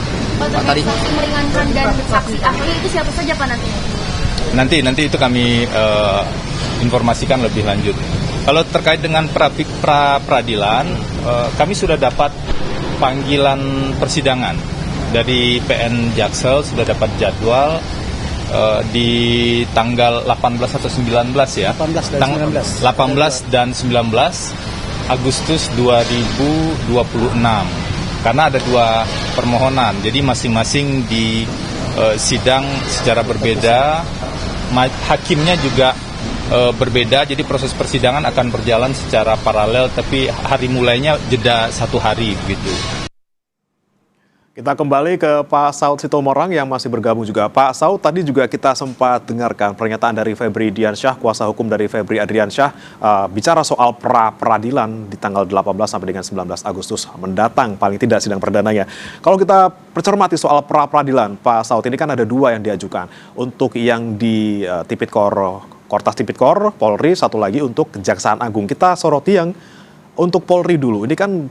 Pak, tadi saksi meringankan dan saksi ahli itu siapa saja Pak nanti? Nanti itu kami informasikan lebih lanjut. Kalau terkait dengan pra-peradilan, kami sudah dapat panggilan persidangan dari PN Jaksel, sudah dapat jadwal di tanggal 18 atau 19 ya. 18 dan 19 Agustus 2026. Karena ada 2 permohonan, jadi masing-masing di sidang secara berbeda, hakimnya juga berbeda, jadi proses persidangan akan berjalan secara paralel, tapi hari mulainya jeda 1 hari begitu. Kita kembali ke Pak Saud Sitomorang yang masih bergabung juga. Pak Saud, tadi juga kita sempat dengarkan pernyataan dari Febri Diansyah, kuasa hukum dari Febri Adriansyah, bicara soal pra-peradilan di tanggal 18 sampai dengan 19 Agustus mendatang, paling tidak sidang perdananya. Kalau kita bercermati soal pra-peradilan, Pak Saud, ini kan ada dua yang diajukan. Untuk yang di Kortas Tipikor, Polri, satu lagi untuk Kejaksaan Agung. Kita soroti yang untuk Polri dulu. Ini kan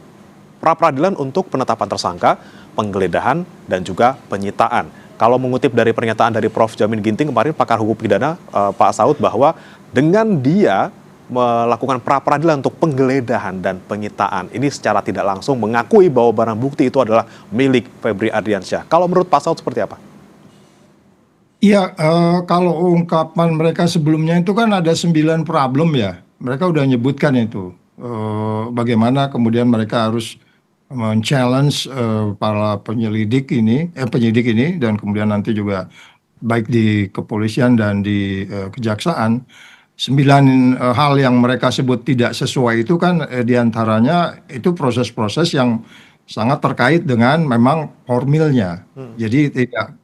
pra-peradilan untuk penetapan tersangka, penggeledahan, dan juga penyitaan. Kalau mengutip dari pernyataan dari Prof. Jamin Ginting kemarin, pakar hukum pidana Pak Saud, bahwa dengan dia melakukan pra-peradilan untuk penggeledahan dan penyitaan, ini secara tidak langsung mengakui bahwa barang bukti itu adalah milik Febri Adriansyah. Kalau menurut Pak Saud seperti apa? Iya, kalau ungkapan mereka sebelumnya itu kan ada 9 problem ya. Mereka udah nyebutkan itu. Bagaimana kemudian mereka harus men-challenge para penyidik ini dan kemudian nanti juga baik di kepolisian dan di kejaksaan. 9 hal yang mereka sebut tidak sesuai itu kan diantaranya itu proses-proses yang sangat terkait dengan memang formilnya. Jadi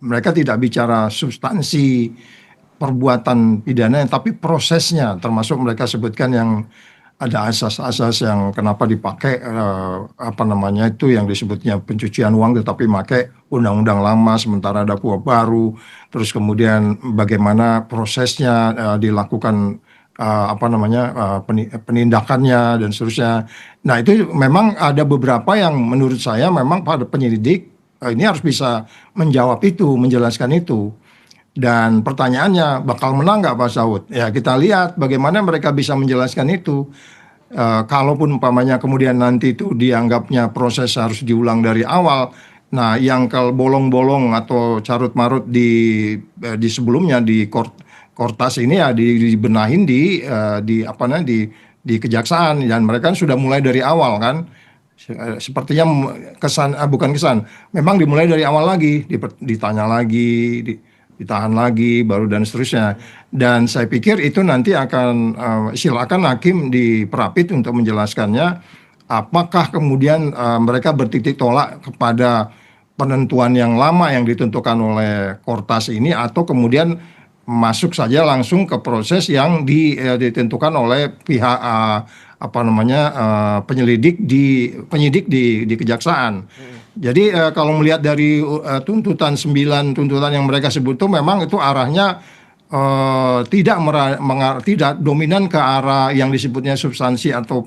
mereka tidak bicara substansi perbuatan pidana, tapi prosesnya, termasuk mereka sebutkan yang ada asas-asas yang kenapa dipakai itu yang disebutnya pencucian uang, tetapi pakai undang-undang lama sementara ada kuhap baru. Terus kemudian bagaimana prosesnya dilakukan penindakannya dan seterusnya. Nah, itu memang ada beberapa yang menurut saya memang pada penyelidik ini harus bisa menjawab itu, menjelaskan itu. Dan pertanyaannya, bakal menang nggak Pak Saud? Ya, kita lihat bagaimana mereka bisa menjelaskan itu. Kalaupun umpamanya kemudian nanti itu dianggapnya proses harus diulang dari awal. Nah, yang kalau bolong-bolong atau carut-marut di sebelumnya di Kortas ini ya dibenahin di kejaksaan, dan mereka sudah mulai dari awal kan. Sepertinya memang dimulai dari awal lagi, ditanya lagi, ditahan lagi, baru dan seterusnya. Dan saya pikir itu nanti akan silakan hakim di Prapit untuk menjelaskannya, apakah kemudian mereka bertitik tolak kepada penentuan yang lama yang ditentukan oleh Kortas ini, atau kemudian masuk saja langsung ke proses yang ditentukan oleh pihak penyidik di kejaksaan. Jadi kalau melihat dari tuntutan 9 tuntutan yang mereka sebut itu memang itu arahnya tidak dominan ke arah yang disebutnya substansi atau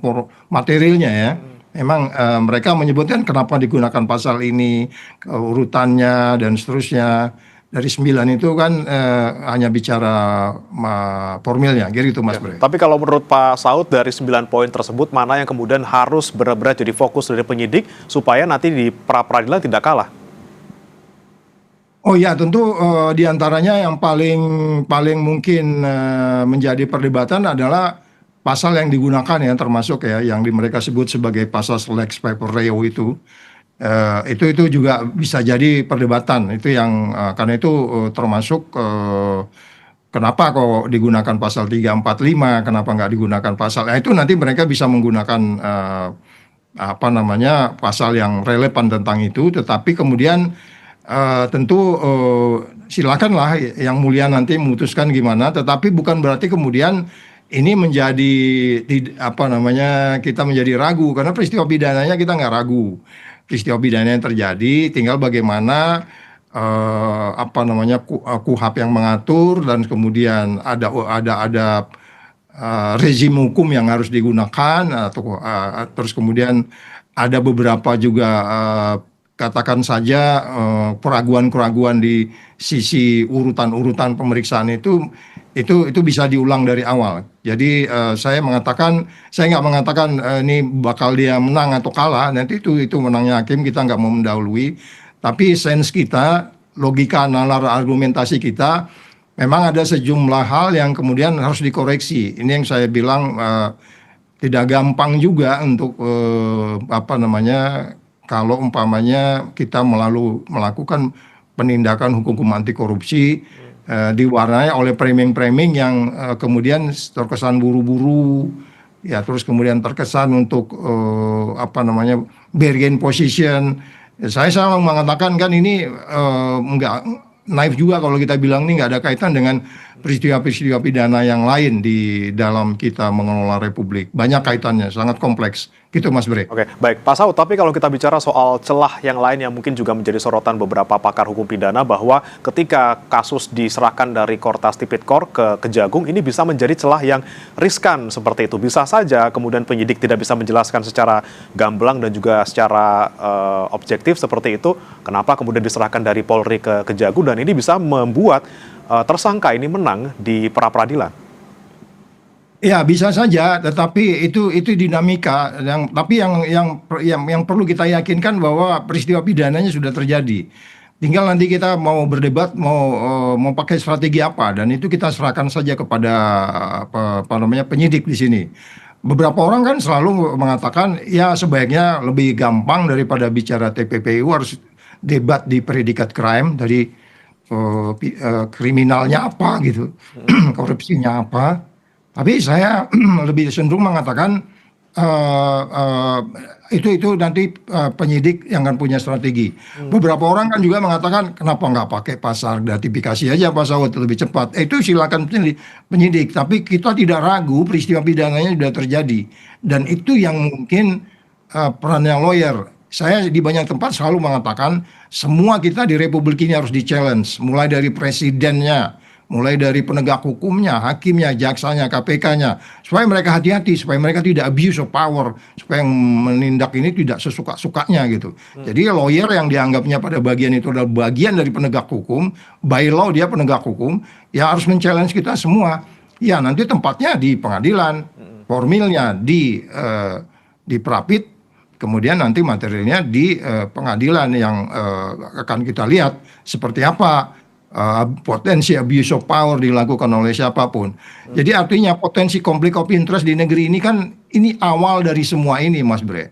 materialnya ya. Memang mereka menyebutkan kenapa digunakan pasal ini, urutannya dan seterusnya. Dari 9 itu kan hanya bicara formilnya, gitu Mas Bre. Tapi kalau menurut Pak Saud, dari 9 poin tersebut, mana yang kemudian harus benar-benar jadi fokus dari penyidik supaya nanti di pra-peradilan tidak kalah? Oh ya, tentu diantaranya yang paling mungkin menjadi perdebatan adalah pasal yang digunakan ya, termasuk ya yang mereka sebut sebagai pasal lex paper reo itu. Itu juga bisa jadi perdebatan. Itu yang karena itu termasuk kenapa kok digunakan pasal 345, kenapa nggak digunakan pasal. Itu nanti mereka bisa menggunakan pasal yang relevan tentang itu. Tetapi kemudian tentu silakanlah yang mulia nanti memutuskan gimana. Tetapi bukan berarti kemudian ini menjadi kita menjadi ragu, karena peristiwa pidananya kita nggak ragu. Peristiwa pidana yang terjadi, tinggal bagaimana KUHAP yang mengatur, dan kemudian ada rezim hukum yang harus digunakan, terus kemudian ada beberapa juga katakan saja keraguan-keraguan di sisi urutan-urutan pemeriksaan itu bisa diulang dari awal. Jadi saya nggak mengatakan ini bakal dia menang atau kalah. Nanti itu menangnya hakim, kita nggak mau mendahului. Tapi sense kita, logika nalar argumentasi kita, memang ada sejumlah hal yang kemudian harus dikoreksi. Ini yang saya bilang tidak gampang juga untuk kalau umpamanya kita melakukan penindakan hukum anti korupsi diwarnai oleh framing-framing yang kemudian terkesan buru-buru, ya, terus kemudian terkesan untuk bargain position, Saya selalu mengatakan kan ini nggak naif juga kalau kita bilang ini nggak ada kaitan dengan peristiwa-peristiwa pidana yang lain di dalam kita mengelola republik. Banyak kaitannya, sangat kompleks. Gitu Mas Bre. Oke, baik. Pak Saud, tapi kalau kita bicara soal celah yang lain yang mungkin juga menjadi sorotan beberapa pakar hukum pidana bahwa ketika kasus diserahkan dari Kortas Tipikor ke Kejagung, ini bisa menjadi celah yang riskan seperti itu. Bisa saja kemudian penyidik tidak bisa menjelaskan secara gamblang dan juga secara objektif seperti itu. Kenapa kemudian diserahkan dari Polri ke Kejagung dan ini bisa membuat tersangka ini menang di pra-peradilan? Ya bisa saja, tetapi itu dinamika tapi yang perlu kita yakinkan bahwa peristiwa pidananya sudah terjadi. Tinggal nanti kita mau berdebat mau pakai strategi apa dan itu kita serahkan saja kepada penyidik di sini. Beberapa orang kan selalu mengatakan ya sebaiknya lebih gampang daripada bicara TPPU harus debat di predikat crime dari kriminalnya apa gitu, korupsinya apa. Tapi saya lebih cenderung mengatakan itu nanti penyidik yang akan punya strategi. Beberapa orang kan juga mengatakan kenapa nggak pakai pasal gratifikasi aja Pak Saud lebih cepat. Itu silakan penyidik. Tapi kita tidak ragu peristiwa pidananya sudah terjadi dan itu yang mungkin perannya lawyer. Saya di banyak tempat selalu mengatakan semua kita di Republik ini harus di-challenge, mulai dari presidennya, mulai dari penegak hukumnya, hakimnya, jaksanya, KPK-nya, supaya mereka hati-hati, supaya mereka tidak abuse of power, supaya menindak ini tidak sesuka-sukanya gitu. Jadi lawyer yang dianggapnya pada bagian itu adalah bagian dari penegak hukum, by law dia penegak hukum, ya harus men-challenge kita semua. Ya nanti tempatnya di pengadilan, formilnya di Prapit, kemudian nanti materialnya di pengadilan yang akan kita lihat seperti apa. Potensi abuse of power dilakukan oleh siapapun. Jadi artinya potensi konflik of interest di negeri ini kan ini awal dari semua ini Mas Bre.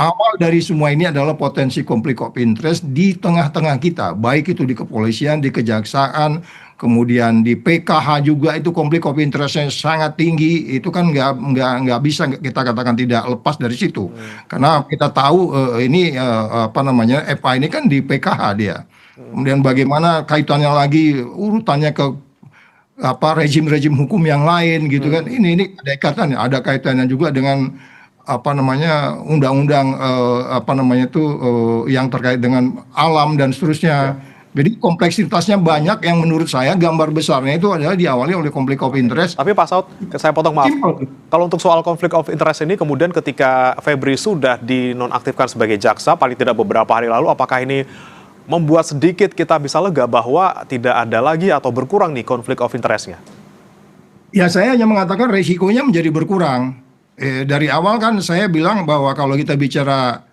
Awal dari semua ini adalah potensi konflik of interest di tengah-tengah kita, baik itu di kepolisian, di kejaksaan, kemudian di PKH juga itu konflik of interestnya sangat tinggi. Itu kan nggak bisa kita katakan tidak lepas dari situ. Karena kita tahu ini FA ini kan di PKH dia. Kemudian bagaimana kaitannya lagi urutannya ke rezim-rezim hukum yang lain gitu kan. Ini ada kaitannya juga dengan undang-undang yang terkait dengan alam dan seterusnya. Jadi kompleksitasnya banyak yang menurut saya gambar besarnya itu adalah diawali oleh konflik of interest. Tapi Pak Saud, saya potong maaf. Kalau untuk soal konflik of interest ini kemudian ketika Febri sudah dinonaktifkan sebagai jaksa paling tidak beberapa hari lalu, apakah ini membuat sedikit kita bisa lega bahwa tidak ada lagi atau berkurang nih konflik of interest-nya? Ya saya hanya mengatakan resikonya menjadi berkurang. Dari awal kan saya bilang bahwa kalau kita bicara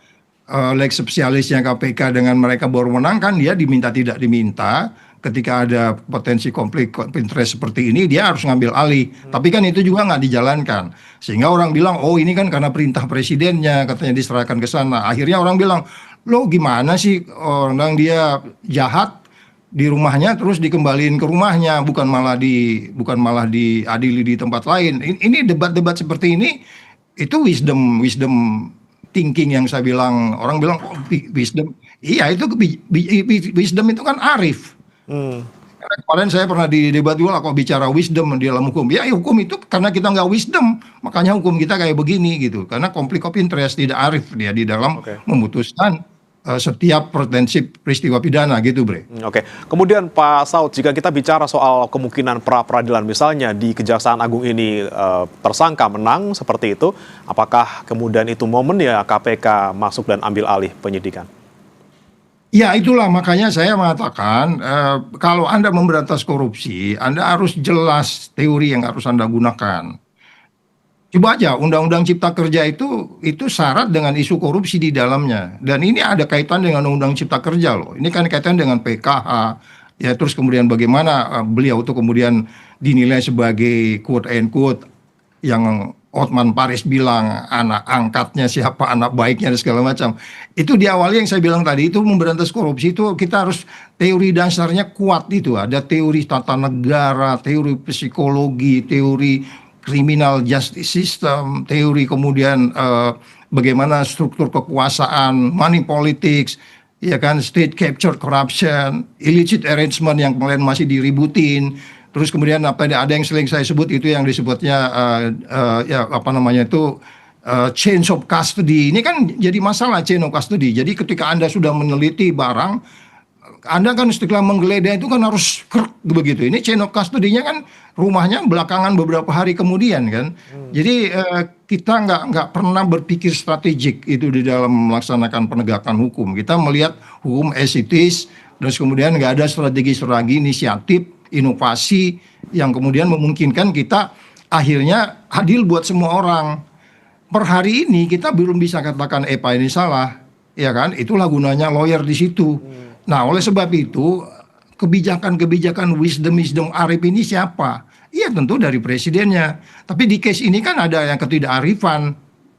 lex spesialisnya KPK dengan mereka berwenang kan dia diminta tidak diminta. Ketika ada potensi konflik of interest seperti ini dia harus ngambil alih. Tapi kan itu juga nggak dijalankan. Sehingga orang bilang oh ini kan karena perintah presidennya katanya diserahkan ke sana. Akhirnya orang bilang lo gimana sih orang dia jahat di rumahnya terus dikembaliin ke rumahnya bukan malah diadili di tempat lain. Ini debat-debat seperti ini itu wisdom thinking yang saya bilang orang bilang oh, wisdom. Iya itu wisdom itu kan arif. Kemarin saya pernah di debat juga kok bicara wisdom di dalam hukum. Ya hukum itu karena kita nggak wisdom makanya hukum kita kayak begini gitu. Karena konflik of interest tidak arif dia di dalam memutuskan setiap potensi peristiwa pidana gitu Bre. Oke. Kemudian Pak Saud, jika kita bicara soal kemungkinan pra-peradilan misalnya di Kejaksaan Agung ini tersangka menang seperti itu, apakah kemudian itu momen ya KPK masuk dan ambil alih penyidikan? Ya itulah makanya saya mengatakan kalau Anda memberantas korupsi, Anda harus jelas teori yang harus Anda gunakan. Coba aja Undang-Undang Cipta Kerja itu syarat dengan isu korupsi di dalamnya. Dan ini ada kaitan dengan Undang Cipta Kerja loh. Ini kan kaitan dengan PKH. Ya terus kemudian bagaimana beliau itu kemudian dinilai sebagai quote and quote yang Otman Paris bilang anak angkatnya siapa, anak baiknya dan segala macam. Itu diawali yang saya bilang tadi itu memberantas korupsi itu kita harus teori dasarnya kuat itu. Ada teori tata negara, teori psikologi, teori criminal justice system, teori kemudian bagaimana struktur kekuasaan, money politics, ya kan, state capture corruption, illicit arrangement yang kemarin masih diributin, terus kemudian ada yang sering saya sebut itu yang disebutnya ya apa namanya itu chain of custody. Ini kan jadi masalah chain of custody. Jadi ketika Anda sudah meneliti barang, Anda kan setelah menggeledah itu kan harus begitu. Ini chain of custody-nya kan rumahnya belakangan beberapa hari kemudian kan. Jadi kita nggak pernah berpikir strategik itu di dalam melaksanakan penegakan hukum. Kita melihat hukum as it is, terus kemudian nggak ada strategi-strategi, inisiatif, inovasi yang kemudian memungkinkan kita akhirnya adil buat semua orang. Per hari ini kita belum bisa katakan Pak ini salah, ya kan? Itulah gunanya lawyer di situ. Nah, oleh sebab itu, kebijakan-kebijakan wisdom Arif ini siapa? Iya, tentu dari presidennya. Tapi di case ini kan ada yang ketidakarifan.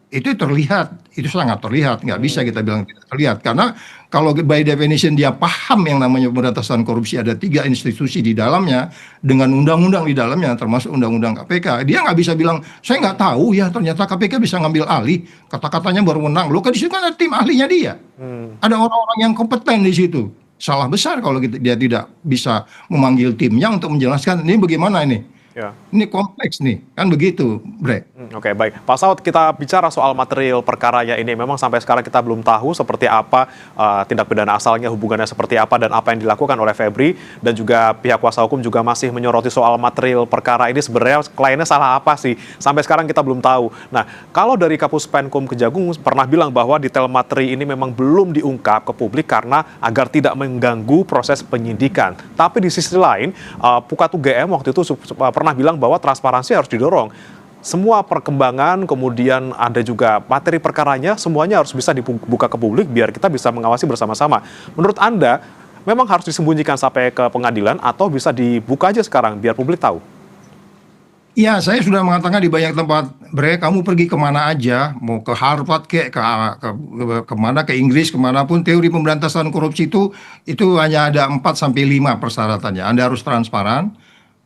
Itu terlihat, itu sangat terlihat. Nggak bisa kita bilang tidak terlihat. Karena kalau by definition dia paham yang namanya pemberantasan korupsi, ada 3 institusi di dalamnya, dengan undang-undang di dalamnya, termasuk undang-undang KPK. Dia nggak bisa bilang, saya nggak tahu ya, ternyata KPK bisa ngambil alih. Kata-katanya baru menang. Loh, kan di situ kan ada tim ahlinya dia. Ada orang-orang yang kompeten di situ. Salah besar kalau dia tidak bisa memanggil timnya untuk menjelaskan ini bagaimana ini. Ya. Ini kompleks nih, kan begitu, Bre. Oke, baik. Pak Saud, kita bicara soal material perkaranya ini. Memang sampai sekarang kita belum tahu seperti apa tindak pidana asalnya, hubungannya seperti apa, dan apa yang dilakukan oleh Febri. Dan juga pihak kuasa hukum juga masih menyoroti soal material perkara ini. Sebenarnya kliennya salah apa sih? Sampai sekarang kita belum tahu. Nah, kalau dari Kapus Penkum Kejagung pernah bilang bahwa detail materi ini memang belum diungkap ke publik karena agar tidak mengganggu proses penyidikan. Tapi di sisi lain, Pukat UGM waktu itu pernah bilang bahwa transparansi harus didorong. Semua perkembangan, kemudian ada juga materi perkaranya, semuanya harus bisa dibuka ke publik biar kita bisa mengawasi bersama-sama. Menurut Anda, memang harus disembunyikan sampai ke pengadilan atau bisa dibuka aja sekarang biar publik tahu? Ya, saya sudah mengatakan di banyak tempat, Bre, kamu pergi kemana aja, mau ke Harvard ke kemana, ke Inggris, kemanapun, teori pemberantasan korupsi itu hanya ada 4-5 persyaratannya. Anda harus transparan.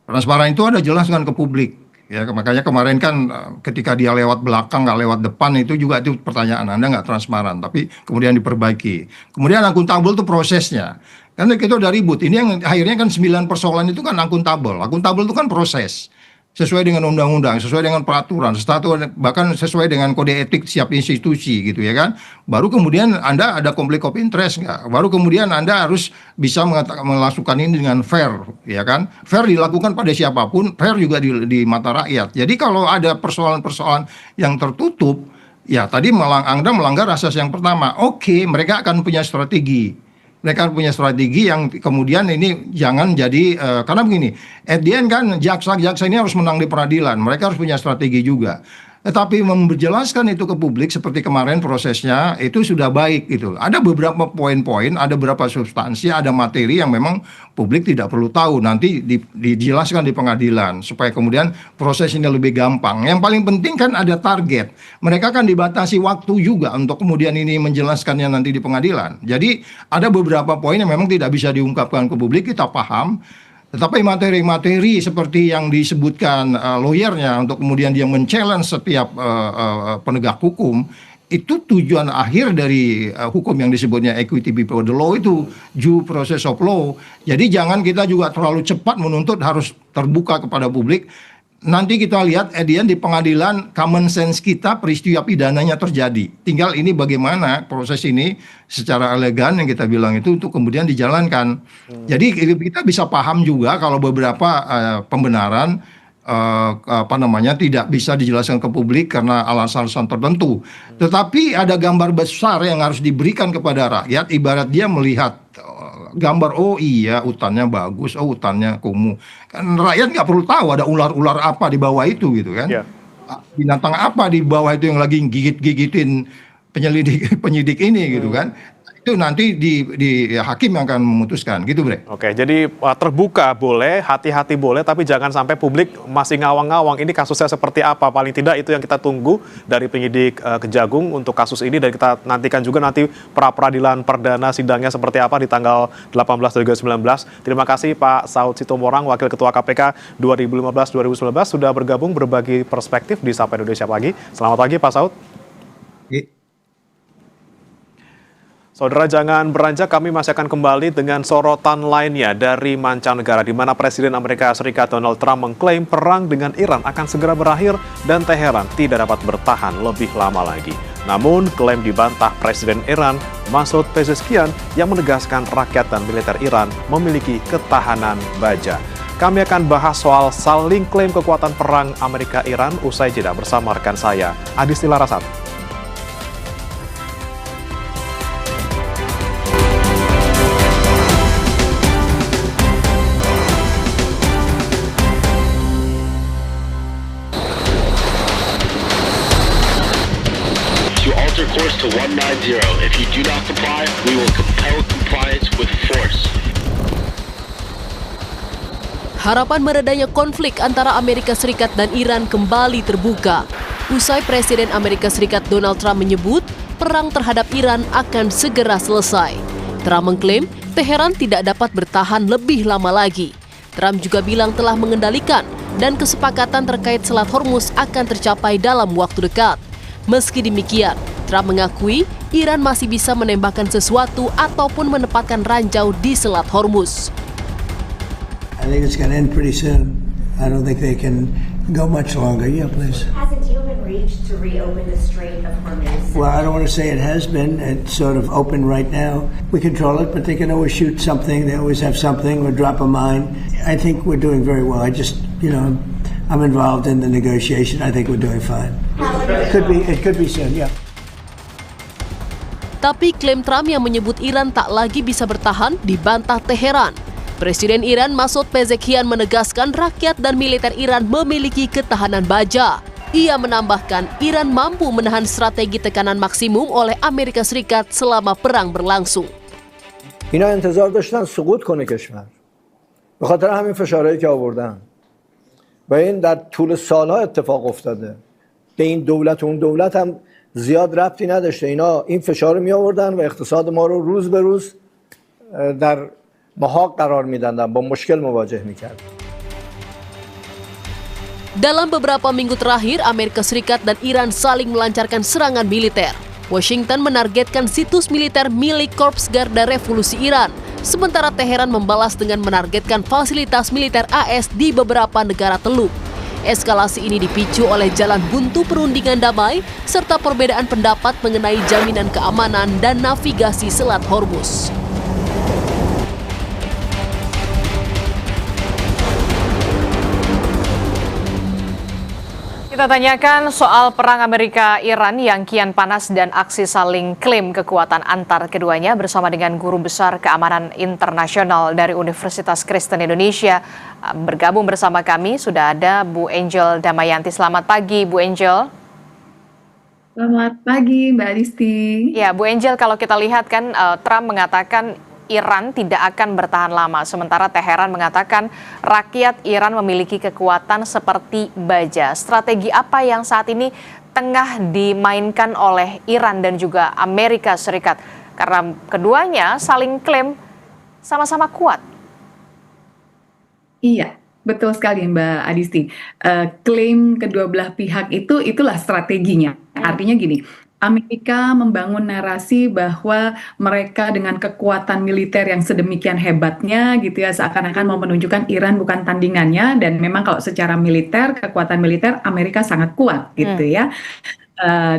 Transparan itu ada jelaskan ke publik. Ya, makanya kemarin kan ketika dia lewat belakang, nggak lewat depan, itu juga itu pertanyaan, Anda nggak transparan, tapi kemudian diperbaiki. Kemudian akuntabel itu prosesnya. Karena kita udah ribut. Ini yang akhirnya kan 9 persoalan itu kan akuntabel. Akuntabel itu kan proses. Sesuai dengan undang-undang, sesuai dengan peraturan, bahkan sesuai dengan kode etik setiap institusi gitu ya kan. Baru kemudian Anda ada konflik of interest nggak? Baru kemudian Anda harus bisa melakukan ini dengan fair ya kan. Fair dilakukan pada siapapun, fair juga di mata rakyat. Jadi kalau ada persoalan-persoalan yang tertutup, ya tadi Anda melanggar asas yang pertama. Oke, mereka akan punya strategi. Mereka punya strategi yang kemudian ini jangan jadi, karena begini, at the end kan jaksa ini harus menang di peradilan, mereka harus punya strategi juga. Tetapi menjelaskan itu ke publik seperti kemarin prosesnya itu sudah baik gitu. Ada beberapa poin-poin, ada beberapa substansi, ada materi yang memang publik tidak perlu tahu. Nanti dijelaskan di pengadilan supaya kemudian proses ini lebih gampang. Yang paling penting kan ada target. Mereka kan dibatasi waktu juga untuk kemudian ini menjelaskannya nanti di pengadilan. Jadi ada beberapa poin yang memang tidak bisa diungkapkan ke publik, kita paham. Tetapi materi-materi seperti yang disebutkan lawyernya untuk kemudian dia men-challenge setiap penegak hukum, itu tujuan akhir dari hukum yang disebutnya equity before the law itu, due process of law. Jadi jangan kita juga terlalu cepat menuntut, harus terbuka kepada publik. Nanti kita lihat di pengadilan common sense kita peristiwa pidananya terjadi. Tinggal ini bagaimana proses ini secara elegan yang kita bilang itu untuk kemudian dijalankan. Jadi kita bisa paham juga kalau beberapa pembenaran tidak bisa dijelaskan ke publik karena alasan-alasan tertentu. Tetapi ada gambar besar yang harus diberikan kepada rakyat, ibarat dia melihat gambar, oh iya hutannya bagus, oh hutannya kumuh. Kan rakyat nggak perlu tahu ada ular-ular apa di bawah itu gitu kan. Yeah. Binatang apa di bawah itu yang lagi gigit-gigitin penyidik ini gitu kan. Itu nanti di hakim yang akan memutuskan gitu, Bre. Oke, jadi terbuka boleh, hati-hati boleh, tapi jangan sampai publik masih ngawang-ngawang ini kasusnya seperti apa. Paling tidak itu yang kita tunggu dari penyidik Kejagung untuk kasus ini, dan kita nantikan juga nanti pra-peradilan perdana sidangnya seperti apa di tanggal 18 dan juga 19. Terima kasih Pak Saud Sitomorang, Wakil Ketua KPK 2015-2019 sudah bergabung berbagi perspektif di Sapa Indonesia Pagi. Selamat pagi Pak Saud. Saudara jangan beranjak, kami masih akan kembali dengan sorotan lainnya dari mancanegara di mana Presiden Amerika Serikat Donald Trump mengklaim perang dengan Iran akan segera berakhir dan Teheran tidak dapat bertahan lebih lama lagi. Namun klaim dibantah Presiden Iran Masoud Pezeshkian yang menegaskan rakyat dan militer Iran memiliki ketahanan baja. Kami akan bahas soal saling klaim kekuatan perang Amerika-Iran usai jeda bersama rekan saya, Adisti Larasati. Course to 190. If you do not comply, we will compel compliance with force. Harapan meredanya konflik antara Amerika Serikat dan Iran kembali terbuka. Usai Presiden Amerika Serikat Donald Trump menyebut perang terhadap Iran akan segera selesai. Trump mengklaim Teheran tidak dapat bertahan lebih lama lagi. Trump juga bilang telah mengendalikan dan kesepakatan terkait Selat Hormuz akan tercapai dalam waktu dekat. Meski demikian, Trump mengakui Iran masih bisa menembakkan sesuatu ataupun menempatkan ranjau di Selat Hormuz. I think it's going to end pretty soon. I don't think they can go much longer. Yeah, please. Has a deal been reached to reopen the Strait of Hormuz? Well, I don't want to say it has been. It's sort of open right now. We control it, but they can always shoot something. They always have something or drop a mine. I think we're doing very well. I just, I'm involved in the negotiation. I think we're doing fine. It could be soon, yeah. Tapi klaim Trump yang menyebut Iran tak lagi bisa bertahan dibantah Teheran. Presiden Iran Masoud Pezeshkian menegaskan rakyat dan militer Iran memiliki ketahanan baja. Ia menambahkan Iran mampu menahan strategi tekanan maksimum oleh Amerika Serikat selama perang berlangsung. اینا انتظار داشتن سقوط کنه کشور. به خاطر همین فشارهایی که آوردن. و این در طول سالها اتفاق افتاده. به این دولت و اون دولت هم زیاد ربطی نداشته. این فشار رو می آوردن و اقتصاد ما رو روز به روز در محاق قرار میدادن، با مشکل مواجه میکرد. Dalam beberapa minggu terakhir, Amerika Serikat dan Iran saling melancarkan serangan militer. Washington menargetkan situs militer milik Korps Garda Revolusi Iran, sementara Teheran membalas dengan menargetkan fasilitas militer AS di beberapa negara Teluk. Eskalasi ini dipicu oleh jalan buntu perundingan damai serta perbedaan pendapat mengenai jaminan keamanan dan navigasi Selat Hormuz. Kita tanyakan soal perang Amerika-Iran yang kian panas dan aksi saling klaim kekuatan antar keduanya bersama dengan Guru Besar Keamanan Internasional dari Universitas Kristen Indonesia. Bergabung bersama kami sudah ada Bu Angel Damayanti. Selamat pagi, Bu Angel. Selamat pagi, Mbak Adisti. Ya, Bu Angel, kalau kita lihat kan Trump mengatakan Iran tidak akan bertahan lama, sementara Teheran mengatakan rakyat Iran memiliki kekuatan seperti baja. Strategi apa yang saat ini tengah dimainkan oleh Iran dan juga Amerika Serikat? Karena keduanya saling klaim sama-sama kuat. Iya, betul sekali Mbak Adisti. Klaim kedua belah pihak itulah strateginya. Artinya gini, Amerika membangun narasi bahwa mereka dengan kekuatan militer yang sedemikian hebatnya gitu ya, seakan-akan mau menunjukkan Iran bukan tandingannya, dan memang kalau secara militer, kekuatan militer Amerika sangat kuat gitu ya.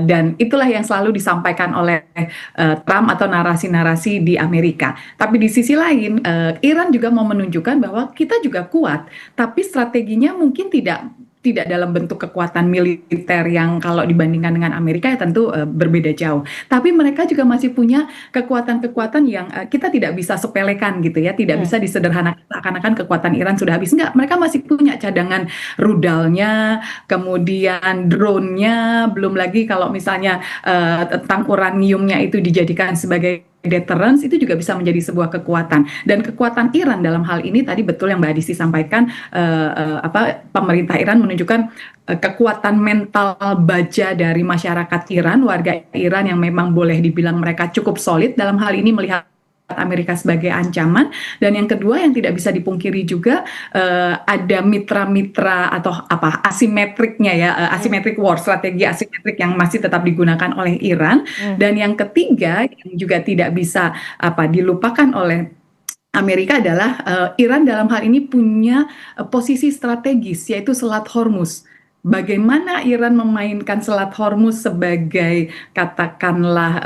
Dan itulah yang selalu disampaikan oleh Trump atau narasi-narasi di Amerika. Tapi di sisi lain, Iran juga mau menunjukkan bahwa kita juga kuat, tapi strateginya mungkin tidak dalam bentuk kekuatan militer yang kalau dibandingkan dengan Amerika ya tentu berbeda jauh. Tapi mereka juga masih punya kekuatan-kekuatan yang kita tidak bisa sepelekan gitu ya, tidak bisa disederhanakan seakan-akan kekuatan Iran sudah habis. Enggak, mereka masih punya cadangan rudalnya, kemudian drone-nya, belum lagi kalau misalnya tentang uraniumnya itu dijadikan sebagai deterrence, itu juga bisa menjadi sebuah kekuatan. Dan kekuatan Iran dalam hal ini tadi betul yang Mbak Adisti sampaikan, pemerintah Iran menunjukkan kekuatan mental baja dari masyarakat Iran, warga Iran yang memang boleh dibilang mereka cukup solid dalam hal ini melihat Amerika sebagai ancaman, dan yang kedua yang tidak bisa dipungkiri juga ada mitra-mitra atau asimetriknya ya, asymmetric war, strategi asimetrik yang masih tetap digunakan oleh Iran. Dan yang ketiga yang juga tidak bisa dilupakan oleh Amerika adalah Iran dalam hal ini punya posisi strategis, yaitu Selat Hormuz. Bagaimana Iran memainkan Selat Hormuz sebagai katakanlah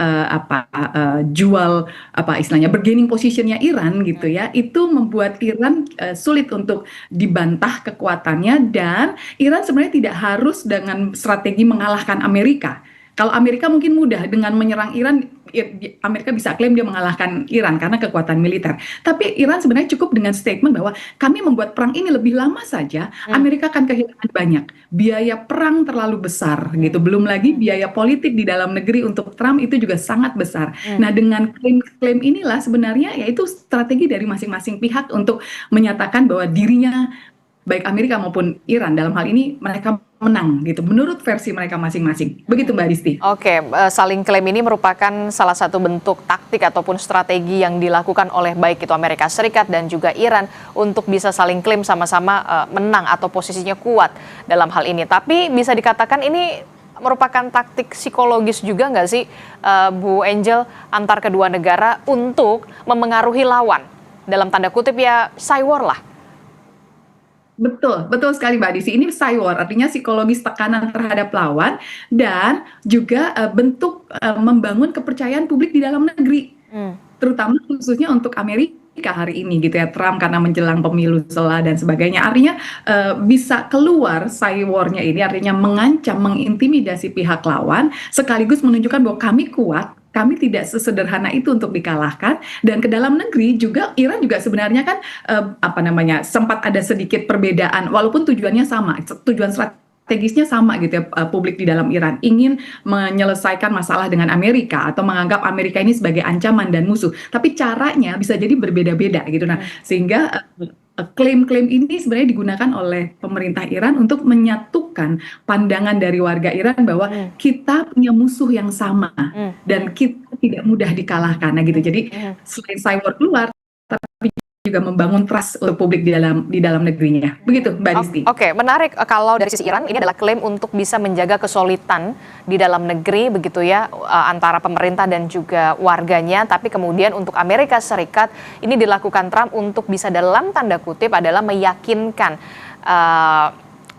istilahnya bargaining positionnya Iran gitu ya, itu membuat Iran sulit untuk dibantah kekuatannya, dan Iran sebenarnya tidak harus dengan strategi mengalahkan Amerika. Kalau Amerika mungkin mudah dengan menyerang Iran, Amerika bisa klaim dia mengalahkan Iran karena kekuatan militer. Tapi Iran sebenarnya cukup dengan statement bahwa kami membuat perang ini lebih lama saja, Amerika akan kehilangan banyak. Biaya perang terlalu besar gitu. Belum lagi biaya politik di dalam negeri untuk Trump itu juga sangat besar. Nah, dengan klaim-klaim inilah sebenarnya yaitu strategi dari masing-masing pihak untuk menyatakan bahwa dirinya, baik Amerika maupun Iran dalam hal ini, mereka menang gitu menurut versi mereka masing-masing. Begitu Mbak Disti. Oke, saling klaim ini merupakan salah satu bentuk taktik ataupun strategi yang dilakukan oleh baik itu Amerika Serikat dan juga Iran untuk bisa saling klaim sama-sama menang atau posisinya kuat dalam hal ini. Tapi bisa dikatakan ini merupakan taktik psikologis juga nggak sih Bu Angel antar kedua negara untuk memengaruhi lawan? Dalam tanda kutip ya cywar lah. Betul, betul sekali Mbak Disi. Ini cywar, artinya psikologis tekanan terhadap lawan dan juga bentuk membangun kepercayaan publik di dalam negeri. Terutama khususnya untuk Amerika hari ini gitu ya, Trump karena menjelang pemilu sela dan sebagainya. Artinya bisa keluar cywarnya ini, artinya mengancam, mengintimidasi pihak lawan, sekaligus menunjukkan bahwa kami kuat, kami tidak sesederhana itu untuk dikalahkan. Dan ke dalam negeri juga Iran juga sebenarnya kan sempat ada sedikit perbedaan walaupun tujuannya sama, tujuan strategisnya sama gitu ya, publik di dalam Iran ingin menyelesaikan masalah dengan Amerika atau menganggap Amerika ini sebagai ancaman dan musuh, tapi caranya bisa jadi berbeda-beda gitu. Nah, sehingga klaim-klaim ini sebenarnya digunakan oleh pemerintah Iran untuk menyatukan pandangan dari warga Iran bahwa kita punya musuh yang sama dan kita tidak mudah dikalahkan. Nah gitu. Jadi selain cywar keluar, tapi juga membangun trust untuk publik di dalam negerinya. Begitu Mbak Disti. Oke, menarik kalau dari sisi Iran ini adalah klaim untuk bisa menjaga kesolidan di dalam negeri begitu ya, antara pemerintah dan juga warganya. Tapi kemudian untuk Amerika Serikat ini dilakukan Trump untuk bisa dalam tanda kutip adalah meyakinkan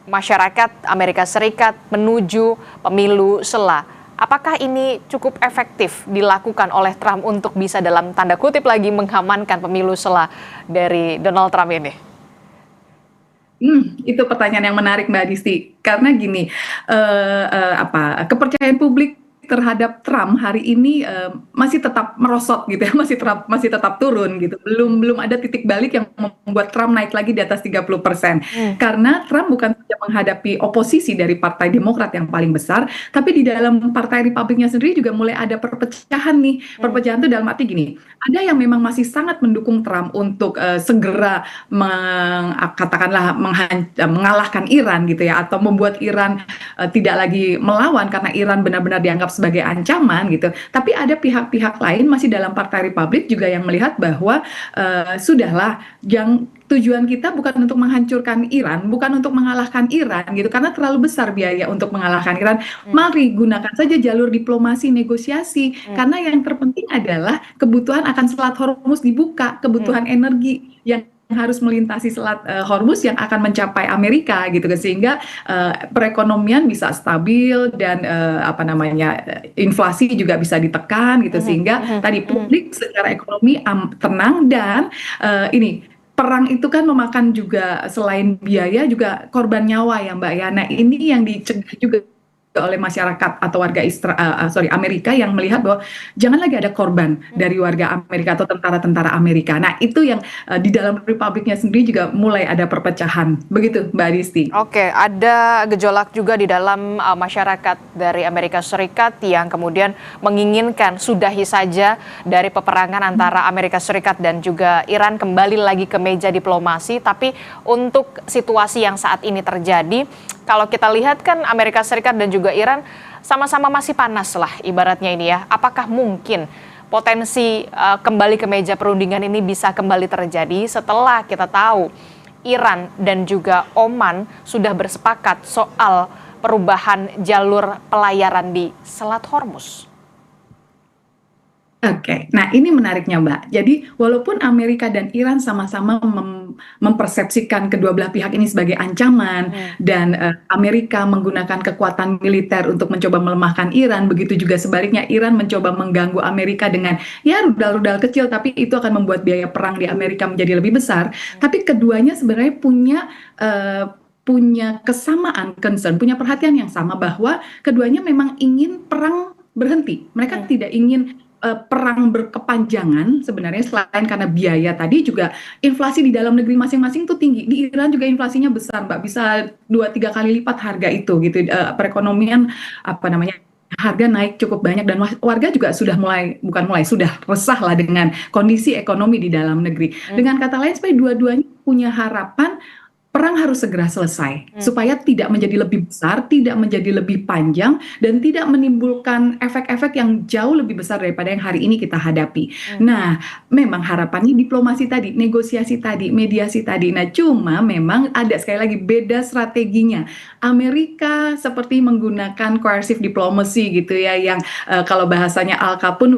masyarakat Amerika Serikat menuju pemilu sela. Apakah ini cukup efektif dilakukan oleh Trump untuk bisa dalam tanda kutip lagi mengamankan pemilu sela dari Donald Trump ini? Itu pertanyaan yang menarik Mbak Disti. Karena gini, kepercayaan publik terhadap Trump hari ini masih tetap merosot gitu ya, masih tetap turun gitu. Belum ada titik balik yang membuat Trump naik lagi di atas 30%. Karena Trump bukan saja menghadapi oposisi dari Partai Demokrat yang paling besar, tapi di dalam Partai Republiknya sendiri juga mulai ada perpecahan nih. Perpecahan itu dalam arti gini, ada yang memang masih sangat mendukung Trump untuk segera katakanlah mengalahkan Iran gitu ya, atau membuat Iran tidak lagi melawan karena Iran benar-benar dianggap sebagai ancaman gitu. Tapi ada pihak-pihak lain masih dalam Partai Republik juga yang melihat bahwa sudahlah, yang tujuan kita bukan untuk menghancurkan Iran, bukan untuk mengalahkan Iran gitu, karena terlalu besar biaya untuk mengalahkan Iran. Mari gunakan saja jalur diplomasi, negosiasi, karena yang terpenting adalah kebutuhan akan Selat Hormuz dibuka, kebutuhan energi yang harus melintasi Selat Hormuz yang akan mencapai Amerika gitu, sehingga perekonomian bisa stabil dan inflasi juga bisa ditekan gitu, sehingga tadi publik secara ekonomi tenang. Dan ini perang itu kan memakan juga selain biaya juga korban nyawa ya Mbak ya. Nah ini yang dicegah juga oleh masyarakat atau warga Amerika yang melihat bahwa jangan lagi ada korban dari warga Amerika atau tentara-tentara Amerika. Nah itu yang di dalam Republiknya sendiri juga mulai ada perpecahan. Begitu Mbak Disti. Oke, ada gejolak juga di dalam masyarakat dari Amerika Serikat yang kemudian menginginkan sudahi saja dari peperangan antara Amerika Serikat dan juga Iran, kembali lagi ke meja diplomasi. Tapi untuk situasi yang saat ini terjadi, kalau kita lihat kan Amerika Serikat dan juga Iran sama-sama masih panas lah ibaratnya ini ya. Apakah mungkin potensi kembali ke meja perundingan ini bisa kembali terjadi setelah kita tahu Iran dan juga Oman sudah bersepakat soal perubahan jalur pelayaran di Selat Hormuz. Oke, nah ini menariknya Mbak. Jadi walaupun Amerika dan Iran sama-sama mempersepsikan kedua belah pihak ini sebagai ancaman dan Amerika menggunakan kekuatan militer untuk mencoba melemahkan Iran, begitu juga sebaliknya Iran mencoba mengganggu Amerika dengan ya rudal-rudal kecil, tapi itu akan membuat biaya perang di Amerika menjadi lebih besar. Tapi keduanya sebenarnya punya kesamaan concern, punya perhatian yang sama bahwa keduanya memang ingin perang berhenti. Mereka tidak ingin perang berkepanjangan sebenarnya, selain karena biaya tadi juga inflasi di dalam negeri masing-masing tuh tinggi. Di Iran juga inflasinya besar Mbak, bisa 2-3 kali lipat harga itu gitu. Perekonomian harga naik cukup banyak dan warga juga sudah sudah resah lah dengan kondisi ekonomi di dalam negeri. Dengan kata lain supaya dua-duanya punya harapan perang harus segera selesai supaya tidak menjadi lebih besar, tidak menjadi lebih panjang, dan tidak menimbulkan efek-efek yang jauh lebih besar daripada yang hari ini kita hadapi. Nah, memang harapannya diplomasi tadi, negosiasi tadi, mediasi tadi. Nah, cuma memang ada sekali lagi beda strateginya. Amerika seperti menggunakan coercive diplomacy gitu ya, yang kalau bahasanya Al Capone,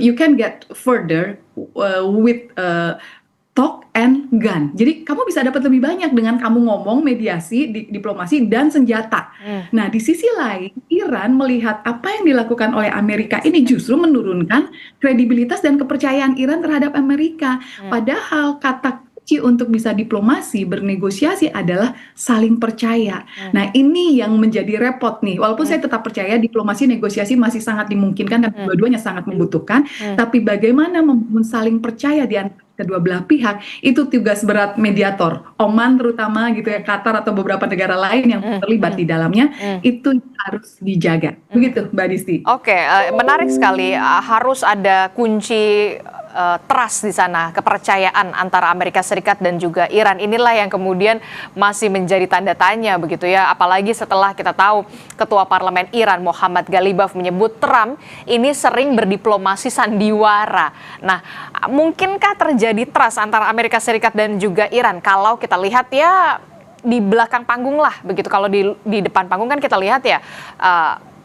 you can get further with talk and gun. Jadi kamu bisa dapat lebih banyak dengan kamu ngomong, mediasi, diplomasi, dan senjata. Nah, di sisi lain, Iran melihat apa yang dilakukan oleh Amerika ini justru menurunkan kredibilitas dan kepercayaan Iran terhadap Amerika. Padahal kata kunci untuk bisa diplomasi, bernegosiasi adalah saling percaya. Nah, ini yang menjadi repot nih. Walaupun saya tetap percaya diplomasi, negosiasi masih sangat dimungkinkan dan dua-duanya sangat membutuhkan, tapi bagaimana membangun saling percaya di antara kedua belah pihak, itu tugas berat mediator. Oman terutama gitu ya, Qatar atau beberapa negara lain yang terlibat di dalamnya, itu harus dijaga. Begitu Mbak Disti. Oke, menarik sekali. Harus ada kunci trust di sana, kepercayaan antara Amerika Serikat dan juga Iran. Inilah yang kemudian masih menjadi tanda tanya begitu ya, apalagi setelah kita tahu Ketua Parlemen Iran Mohammad Ghalibaf menyebut Trump ini sering berdiplomasi sandiwara. Nah, mungkinkah terjadi trust antara Amerika Serikat dan juga Iran? Kalau kita lihat ya di belakang panggung lah begitu, kalau di depan panggung kan kita lihat ya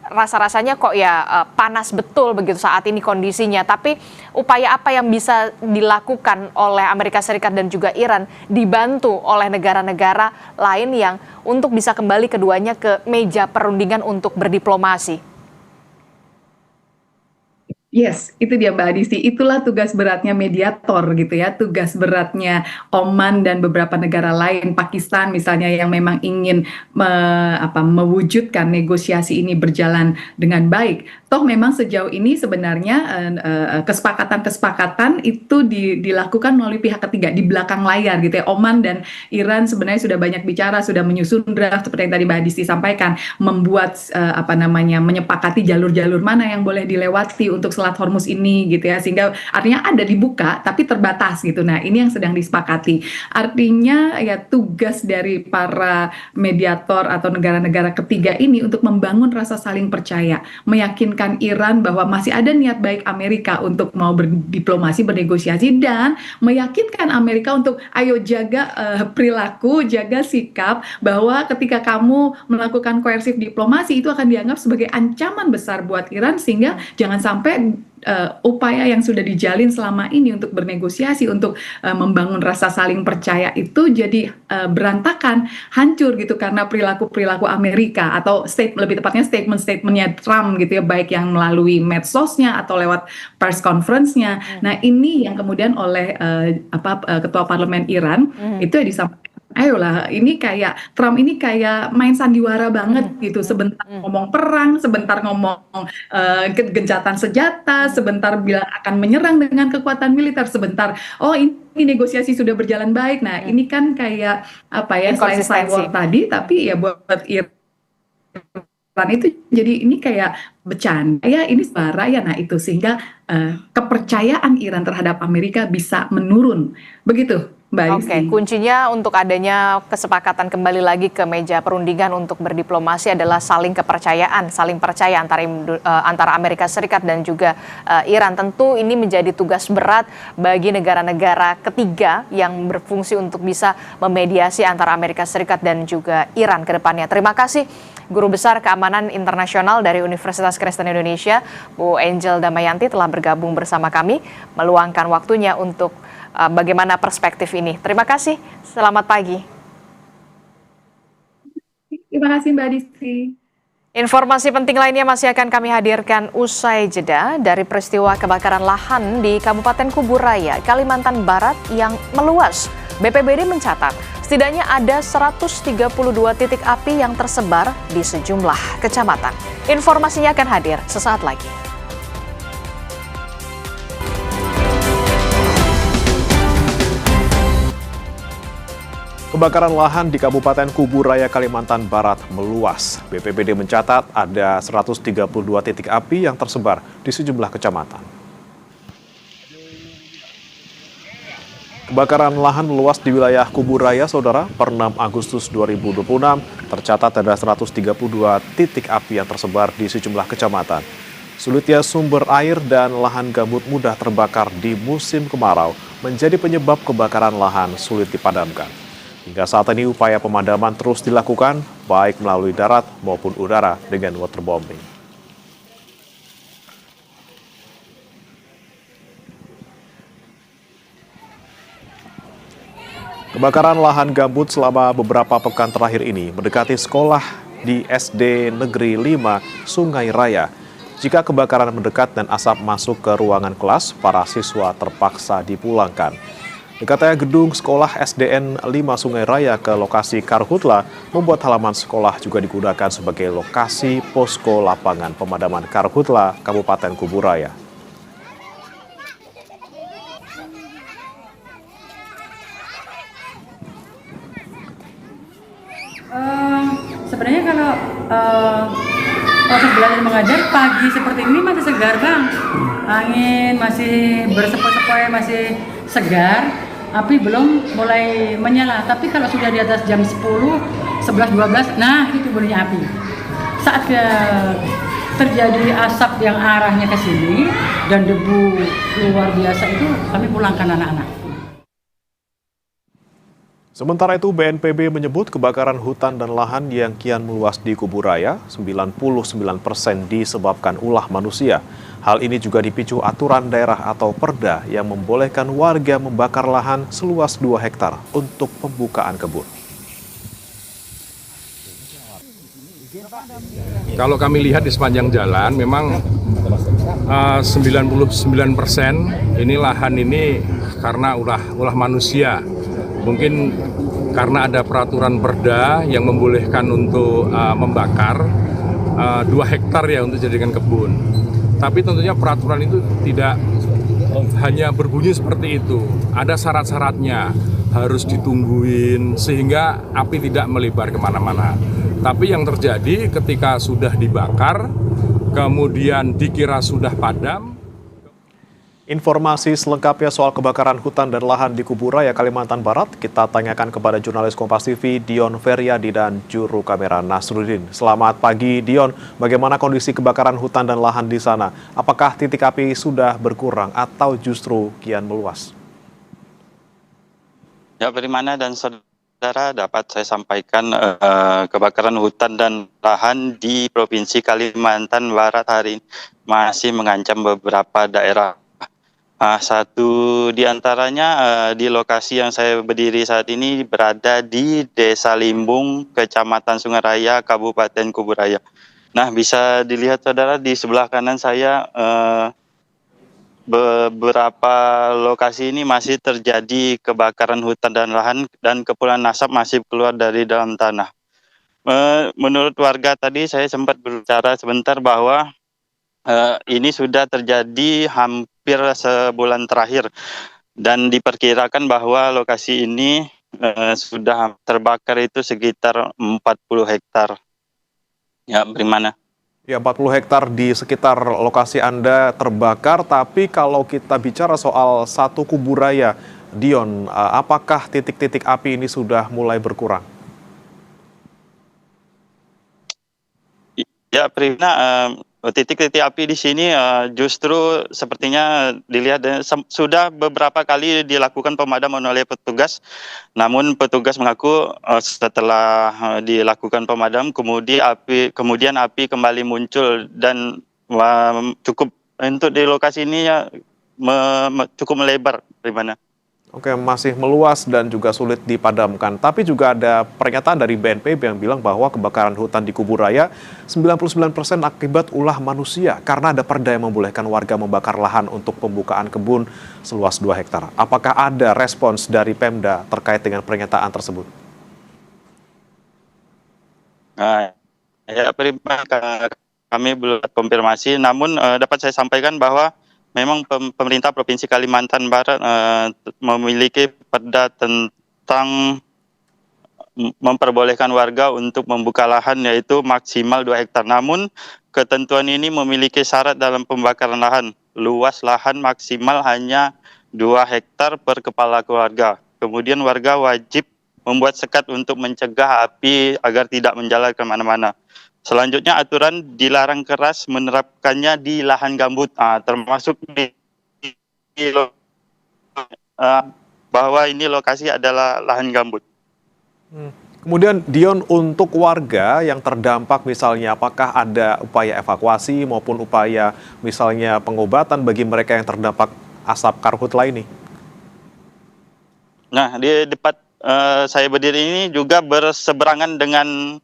rasa-rasanya kok ya panas betul begitu saat ini kondisinya. Tapi upaya apa yang bisa dilakukan oleh Amerika Serikat dan juga Iran dibantu oleh negara-negara lain yang untuk bisa kembali keduanya ke meja perundingan untuk berdiplomasi? Yes, itu dia Mbak Adisti. Itulah tugas beratnya mediator gitu ya, tugas beratnya Oman dan beberapa negara lain, Pakistan misalnya yang memang ingin mewujudkan negosiasi ini berjalan dengan baik. Toh memang sejauh ini sebenarnya kesepakatan-kesepakatan itu dilakukan melalui pihak ketiga di belakang layar gitu ya. Oman dan Iran sebenarnya sudah banyak bicara, sudah menyusun draft seperti yang tadi Mbak Adisti sampaikan, membuat menyepakati jalur-jalur mana yang boleh dilewati untuk Selat Hormuz ini gitu ya, sehingga artinya ada dibuka tapi terbatas gitu. Nah, ini yang sedang disepakati. Artinya ya tugas dari para mediator atau negara-negara ketiga ini untuk membangun rasa saling percaya, meyakinkan Iran bahwa masih ada niat baik Amerika untuk mau berdiplomasi, bernegosiasi, dan meyakinkan Amerika untuk ayo jaga perilaku, jaga sikap, bahwa ketika kamu melakukan coercive diplomasi itu akan dianggap sebagai ancaman besar buat Iran, sehingga jangan sampai upaya yang sudah dijalin selama ini untuk bernegosiasi, untuk membangun rasa saling percaya itu jadi berantakan, hancur gitu karena perilaku-perilaku Amerika, atau lebih tepatnya statement-statementnya Trump gitu ya, baik yang melalui medsosnya atau lewat press conference-nya. Nah, ini yang kemudian oleh Ketua Parlemen Iran itu ya disampaikan, ayolah, ini kayak Trump ini kayak main sandiwara banget gitu, sebentar ngomong perang, sebentar ngomong gencatan senjata, sebentar bilang akan menyerang dengan kekuatan militer, sebentar ini negosiasi sudah berjalan baik. Nah, ini kan kayak selain sidewalk tadi, tapi ya buat Iran itu jadi ini kayak bercanda ya, ini suara ya. Nah, itu sehingga kepercayaan Iran terhadap Amerika bisa menurun. Begitu Mbak Oke, Adisti. kuncinya untuk adanya kesepakatan kembali lagi ke meja perundingan untuk berdiplomasi adalah saling kepercayaan, saling percaya antara Amerika Serikat dan juga Iran. Tentu ini menjadi tugas berat bagi negara-negara ketiga yang berfungsi untuk bisa memediasi antara Amerika Serikat dan juga Iran ke depannya. Terima kasih Guru Besar Keamanan Internasional dari Universitas Kristen Indonesia, Bu Angel Damayanti telah bergabung bersama kami, meluangkan waktunya untuk bagaimana perspektif ini. Terima kasih, selamat pagi. Terima kasih Mbak Adisti. Informasi penting lainnya masih akan kami hadirkan usai jeda dari peristiwa kebakaran lahan di Kabupaten Kuburaya, Kalimantan Barat yang meluas. BPBD mencatat setidaknya ada 132 titik api yang tersebar di sejumlah kecamatan. Informasinya akan hadir sesaat lagi. Kebakaran lahan di Kabupaten Kuburaya, Kalimantan Barat meluas. BPBD mencatat ada 132 titik api yang tersebar di sejumlah kecamatan. Kebakaran lahan meluas di wilayah Kuburaya, Saudara, per 6 Agustus 2026 tercatat ada 132 titik api yang tersebar di sejumlah kecamatan. Sulitnya sumber air dan lahan gambut mudah terbakar di musim kemarau menjadi penyebab kebakaran lahan sulit dipadamkan. Hingga saat ini upaya pemadaman terus dilakukan, baik melalui darat maupun udara dengan waterbombing. Kebakaran lahan gambut selama beberapa pekan terakhir ini mendekati sekolah di SD Negeri 5 Sungai Raya. Jika kebakaran mendekat dan asap masuk ke ruangan kelas, para siswa terpaksa dipulangkan. Dekatnya gedung sekolah SDN 5 Sungai Raya ke lokasi karhutla membuat halaman sekolah juga digunakan sebagai lokasi posko lapangan pemadaman karhutla Kabupaten Kuburaya. Sebenarnya kalau proses belajar mengajar pagi seperti ini masih segar Bang, angin masih bersepoi-sepoi, masih segar. Api belum mulai menyala, tapi kalau sudah di atas jam 10, 11, 12, nah itu bunyinya api. Saat terjadi asap yang arahnya ke sini dan debu luar biasa itu kami pulangkan anak-anak. Sementara itu BNPB menyebut kebakaran hutan dan lahan yang kian meluas di Kuburaya, 99% disebabkan ulah manusia. Hal ini juga dipicu aturan daerah atau Perda yang membolehkan warga membakar lahan seluas 2 hektar untuk pembukaan kebun. Kalau kami lihat di sepanjang jalan, memang 99% ini lahan ini karena ulah manusia. Mungkin karena ada peraturan Perda yang membolehkan untuk membakar 2 hektar ya untuk jadikan kebun. Tapi tentunya peraturan itu tidak hanya berbunyi seperti itu. Ada syarat-syaratnya, harus ditungguin sehingga api tidak melebar kemana-mana. Tapi yang terjadi ketika sudah dibakar, kemudian dikira sudah padam. Informasi selengkapnya soal kebakaran hutan dan lahan di Kuburaya, Kalimantan Barat, kita tanyakan kepada jurnalis Kompas TV Dion Feryadi dan juru kamera Nasruddin. Selamat pagi Dion, bagaimana kondisi kebakaran hutan dan lahan di sana? Apakah titik api sudah berkurang atau justru kian meluas? Ya, bagaimana dan saudara dapat saya sampaikan kebakaran hutan dan lahan di Provinsi Kalimantan Barat hari ini masih mengancam beberapa daerah. Satu di antaranya di lokasi yang saya berdiri saat ini berada di Desa Limbung, Kecamatan Sungai Raya, Kabupaten Kuburaya. Nah, bisa dilihat saudara di sebelah kanan saya beberapa lokasi ini masih terjadi kebakaran hutan dan lahan dan kepulan asap masih keluar dari dalam tanah. Menurut warga tadi saya sempat berbicara sebentar bahwa ini sudah terjadi hampir sebulan terakhir dan diperkirakan bahwa lokasi ini sudah terbakar itu sekitar 40 hektar. Ya, bagaimana? Ya, 40 hektar di sekitar lokasi Anda terbakar, tapi kalau kita bicara soal satu Kuburaya Dion, apakah titik-titik api ini sudah mulai berkurang? Ya, Prina, titik-titik api di sini justru sepertinya dilihat sudah beberapa kali dilakukan pemadaman oleh petugas. Namun petugas mengaku setelah dilakukan pemadam, kemudian api kembali muncul dan cukup untuk di lokasi ini cukup melebar, Prima. Oke, masih meluas dan juga sulit dipadamkan. Tapi juga ada pernyataan dari BNPB yang bilang bahwa kebakaran hutan di Kubu Raya 99% akibat ulah manusia karena ada perda yang membolehkan warga membakar lahan untuk pembukaan kebun seluas 2 hektar. Apakah ada respons dari Pemda terkait dengan pernyataan tersebut? Nah, ya, Prima, kami belum konfirmasi, namun dapat saya sampaikan bahwa memang pemerintah Provinsi Kalimantan Barat memiliki perda tentang memperbolehkan warga untuk membuka lahan yaitu maksimal 2 hektar. Namun ketentuan ini memiliki syarat dalam pembakaran lahan. Luas lahan maksimal hanya 2 hektar per kepala keluarga. Kemudian warga wajib membuat sekat untuk mencegah api agar tidak menjalar ke mana-mana. Selanjutnya aturan dilarang keras menerapkannya di lahan gambut, termasuk bahwa ini lokasi adalah lahan gambut. Kemudian Dion, untuk warga yang terdampak misalnya, apakah ada upaya evakuasi maupun upaya misalnya pengobatan bagi mereka yang terdampak asap karhutla ini? Nah, di depan saya berdiri ini juga berseberangan dengan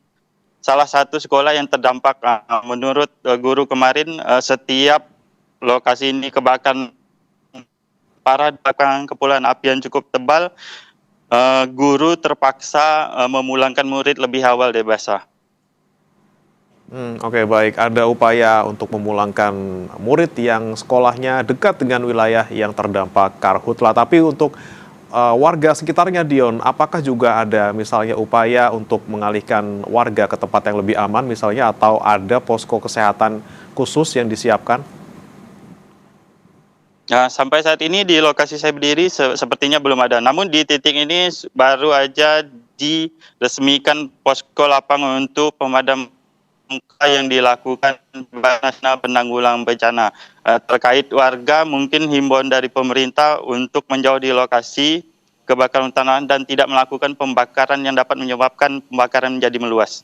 salah satu sekolah yang terdampak. Menurut guru kemarin, setiap lokasi ini kebakaran parah, bahkan kepulan api yang cukup tebal, guru terpaksa memulangkan murid lebih awal dari basah. Oke, baik. Ada upaya untuk memulangkan murid yang sekolahnya dekat dengan wilayah yang terdampak karhutla. Tapi untuk warga sekitarnya, Dion, apakah juga ada misalnya upaya untuk mengalihkan warga ke tempat yang lebih aman misalnya, atau ada posko kesehatan khusus yang disiapkan? Nah, sampai saat ini di lokasi saya berdiri sepertinya belum ada. Namun di titik ini baru aja diresmikan posko lapangan untuk pemadam yang dilakukan Basarnas Penanggulangan Bencana. Terkait warga, mungkin himbauan dari pemerintah untuk menjauh di lokasi kebakaran hutan dan tidak melakukan pembakaran yang dapat menyebabkan pembakaran menjadi meluas.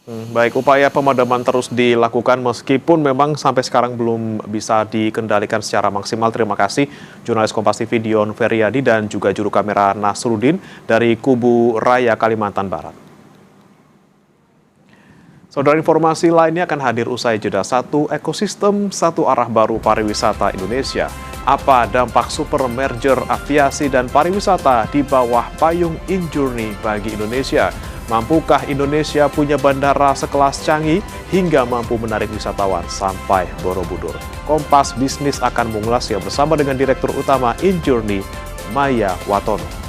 Baik, upaya pemadaman terus dilakukan meskipun memang sampai sekarang belum bisa dikendalikan secara maksimal. Terima kasih jurnalis Kompas TV Dion Feryadi dan juga juru kamera Nasruddin dari Kubu Raya, Kalimantan Barat. Saudara, informasi lainnya akan hadir usai jeda. Satu ekosistem, satu arah baru pariwisata Indonesia. Apa dampak super merger aviasi dan pariwisata di bawah payung InJourney bagi Indonesia? Mampukah Indonesia punya bandara sekelas Changi hingga mampu menarik wisatawan sampai Borobudur? Kompas Bisnis akan mengulasnya bersama dengan Direktur Utama InJourney, Maya Watono.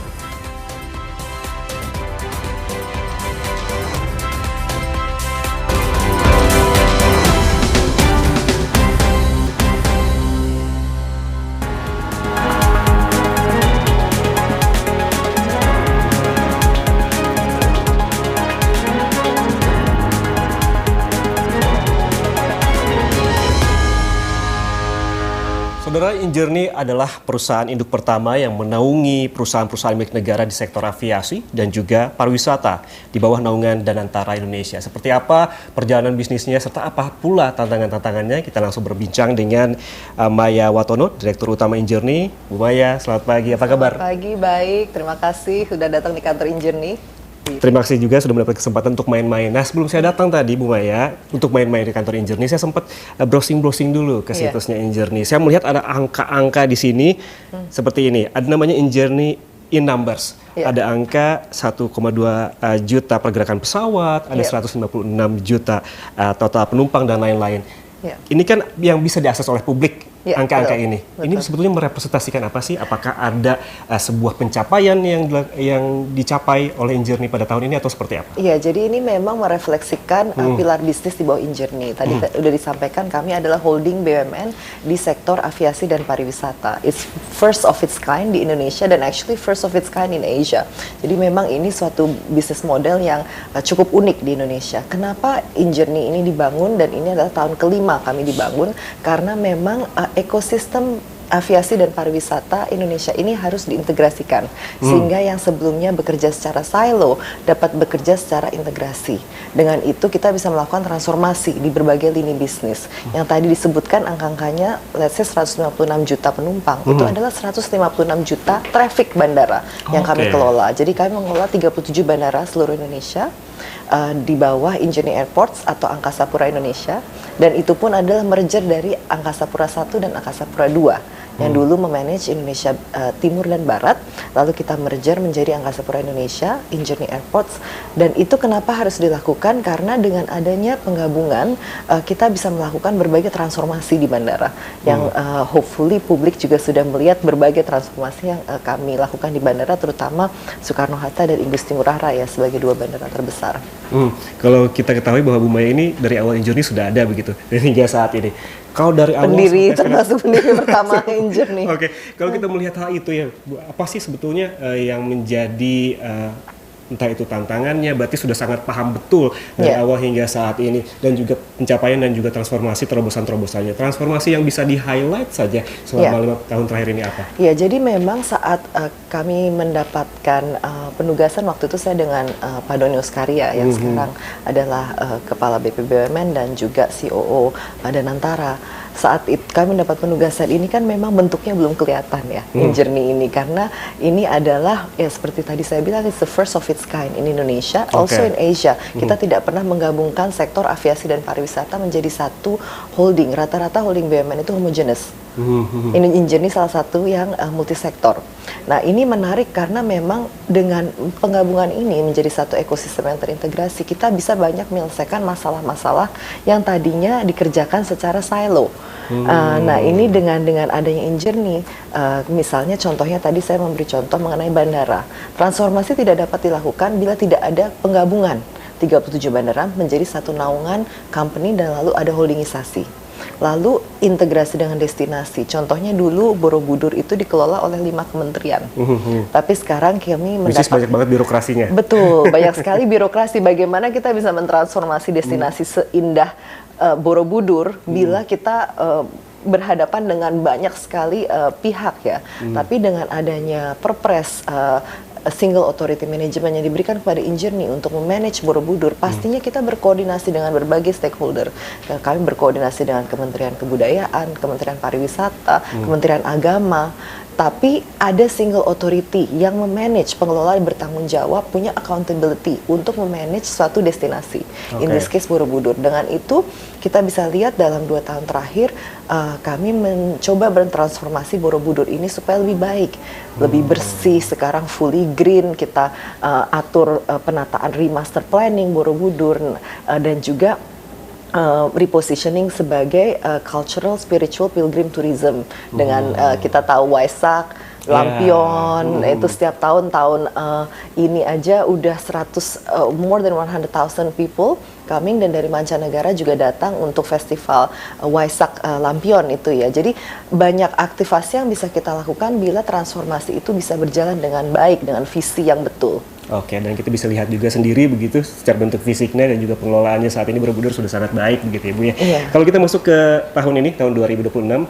Saudara, InJourney adalah perusahaan induk pertama yang menaungi perusahaan-perusahaan milik negara di sektor aviasi dan juga pariwisata di bawah naungan Danantara Indonesia. Seperti apa perjalanan bisnisnya serta apa pula tantangan-tantangannya, kita langsung berbincang dengan Maya Watono, Direktur Utama InJourney. Bu Maya, selamat pagi, apa kabar? Selamat pagi, baik. Terima kasih sudah datang di kantor InJourney. Terima kasih juga sudah mendapat kesempatan untuk main-main. Nah, sebelum saya datang tadi, Bu Maya, untuk main-main di kantor InJourney, saya sempat browsing-browsing dulu ke situsnya InJourney. Saya melihat ada angka-angka di sini seperti ini. Ada namanya InJourney in numbers. Ada angka 1,2 juta pergerakan pesawat, ada 156 juta total penumpang dan lain-lain. Ini kan yang bisa diakses oleh publik Ya, angka-angka betul. ini. Ini sebetulnya merepresentasikan apa sih? Apakah ada sebuah pencapaian yang dicapai oleh Injourney pada tahun ini atau seperti apa? Iya, jadi ini memang merefleksikan pilar bisnis di bawah Injourney. Tadi udah disampaikan kami adalah holding BUMN di sektor aviasi dan pariwisata. It's first of its kind di Indonesia dan actually first of its kind in Asia. Jadi memang ini suatu bisnis model yang cukup unik di Indonesia. Kenapa Injourney ini dibangun dan ini adalah tahun kelima kami dibangun karena memang ekosistem aviasi dan pariwisata Indonesia ini harus diintegrasikan sehingga yang sebelumnya bekerja secara silo dapat bekerja secara integrasi. Dengan itu kita bisa melakukan transformasi di berbagai lini bisnis. Yang tadi disebutkan angka-angkanya let's say 156 juta penumpang, itu adalah 156 juta traffic bandara yang kami kelola. Jadi kami mengelola 37 bandara seluruh Indonesia di bawah Injourney Airports atau Angkasa Pura Indonesia, dan itu pun adalah merger dari Angkasa Pura 1 dan Angkasa Pura 2 yang dulu memanage Indonesia Timur dan Barat, lalu kita merger menjadi Angkasa Pura Indonesia, Injourney Airports. Dan itu kenapa harus dilakukan? Karena dengan adanya penggabungan kita bisa melakukan berbagai transformasi di bandara yang hopefully publik juga sudah melihat berbagai transformasi yang kami lakukan di bandara, terutama Soekarno-Hatta dan Igusti Ngurah Rai sebagai dua bandara terbesar. Kalau kita ketahui bahwa Bu Maya ini dari awal Injourney sudah ada begitu dan hingga saat ini. Kalau dari awal Termasuk pendiri pertama Injourney. Oke, kalau kita melihat hal itu ya, Bu, apa sih sebetulnya yang menjadi entah itu tantangannya, berarti sudah sangat paham betul dari awal hingga saat ini, dan juga pencapaian dan juga transformasi terobosan-terobosannya. Transformasi yang bisa di-highlight saja selama 5 tahun terakhir ini apa? Ya, jadi memang saat kami mendapatkan penugasan waktu itu saya dengan Pak Doni Oskaria yang sekarang adalah Kepala BP BUMN dan juga COO Danantara. Saat itu kami mendapat penugasan ini kan memang bentuknya belum kelihatan ya, Injourney ini, karena ini adalah ya seperti tadi saya bilang, it's the first of its kind in Indonesia, also in Asia. Kita tidak pernah menggabungkan sektor aviasi dan pariwisata menjadi satu holding. Rata-rata holding BUMN itu homogeneous. Ini Injourney salah satu yang multisektor. Nah, ini menarik karena memang dengan penggabungan ini menjadi satu ekosistem yang terintegrasi, kita bisa banyak menyelesaikan masalah-masalah yang tadinya dikerjakan secara silo. Nah, ini dengan adanya Injourney, misalnya contohnya tadi saya memberi contoh mengenai bandara. Transformasi tidak dapat dilakukan bila tidak ada penggabungan 37 bandara menjadi satu naungan company dan lalu ada holdingisasi. Lalu integrasi dengan destinasi. Contohnya dulu Borobudur itu dikelola oleh 5 kementerian. Tapi sekarang kami mendapat banyak banget birokrasinya. Betul, banyak sekali birokrasi. Bagaimana kita bisa mentransformasi destinasi seindah Borobudur bila kita berhadapan dengan banyak sekali pihak ya. Tapi dengan adanya Perpres single authority management yang diberikan kepada Injourney untuk memanage Borobudur, pastinya kita berkoordinasi dengan berbagai stakeholder. Kami berkoordinasi dengan Kementerian Kebudayaan, Kementerian Pariwisata, Kementerian Agama. Tapi ada single authority yang memanage, pengelola bertanggung jawab, punya accountability untuk memanage suatu destinasi. In this case Borobudur. Dengan itu kita bisa lihat dalam 2 tahun terakhir kami mencoba bertransformasi Borobudur ini supaya lebih baik, lebih bersih. Sekarang fully green, kita atur penataan remaster planning Borobudur dan juga repositioning sebagai cultural spiritual pilgrim tourism dengan kita tahu Waisak, Lampion, itu setiap tahun ini aja udah more than 100,000 people coming, dan dari mancanegara juga datang untuk festival Waisak Lampion itu ya. Jadi banyak aktivasi yang bisa kita lakukan bila transformasi itu bisa berjalan dengan baik, dengan visi yang betul. Oke, dan kita bisa lihat juga sendiri begitu secara bentuk fisiknya dan juga pengelolaannya saat ini Borobudur sudah sangat baik begitu ya Bu ya. Kalau kita masuk ke tahun ini, tahun 2026,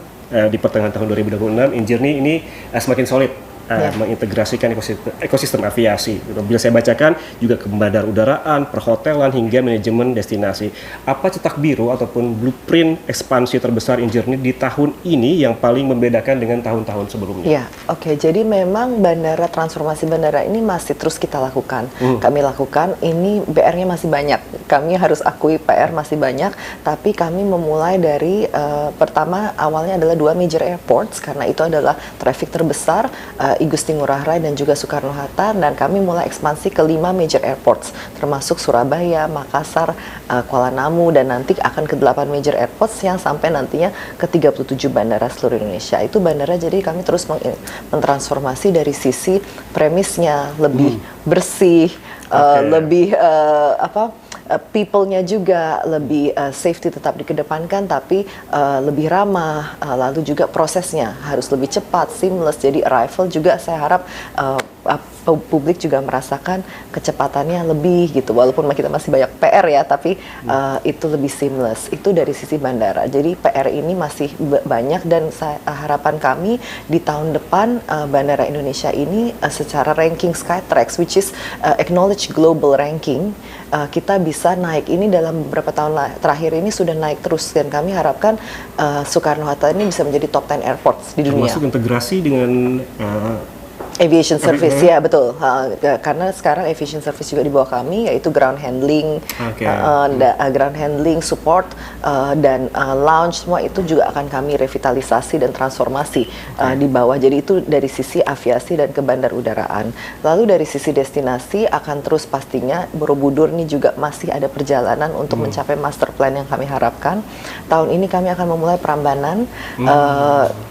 di pertengahan tahun 2026, Injourney ini semakin solid mengintegrasikan ekosistem aviasi. Bila saya bacakan juga ke bandar udaraan, perhotelan hingga manajemen destinasi. Apa cetak biru ataupun blueprint ekspansi terbesar Injourney di tahun ini yang paling membedakan dengan tahun-tahun sebelumnya? Ya, oke. Jadi memang transformasi bandara ini masih terus kita lakukan. Kami lakukan, ini PR-nya masih banyak. Kami harus akui PR masih banyak, tapi kami memulai dari pertama awalnya adalah 2 major airports karena itu adalah traffic terbesar. I Gusti Ngurah Rai dan juga Soekarno-Hatta, dan kami mulai ekspansi ke 5 major airports termasuk Surabaya, Makassar, Kuala Namu, dan nanti akan ke 8 major airports yang sampai nantinya ke 37 bandara seluruh Indonesia. Itu bandara, jadi kami terus mentransformasi dari sisi premisnya lebih bersih, lebih people-nya juga lebih safety tetap dikedepankan, tapi lebih ramah, lalu juga prosesnya harus lebih cepat, seamless. Jadi arrival juga saya harap publik juga merasakan kecepatannya lebih gitu, walaupun kita masih banyak PR ya, tapi itu lebih seamless. Itu dari sisi bandara. Jadi PR ini masih banyak, dan harapan kami di tahun depan Bandara Indonesia ini secara ranking Skytrax, which is acknowledged global ranking, kita bisa naik. Ini dalam beberapa tahun terakhir ini sudah naik terus, dan kami harapkan Soekarno-Hatta ini bisa menjadi top 10 airports di dunia. Termasuk integrasi dengan aviation service, ya betul. Karena sekarang aviation service juga di bawah kami, yaitu ground handling, ground handling support, dan lounge, semua itu juga akan kami revitalisasi dan transformasi di bawah. Jadi itu dari sisi aviasi dan kebandarudaraan. Lalu dari sisi destinasi akan terus pastinya Borobudur ini juga masih ada perjalanan untuk mencapai master plan yang kami harapkan. Tahun ini kami akan memulai Prambanan.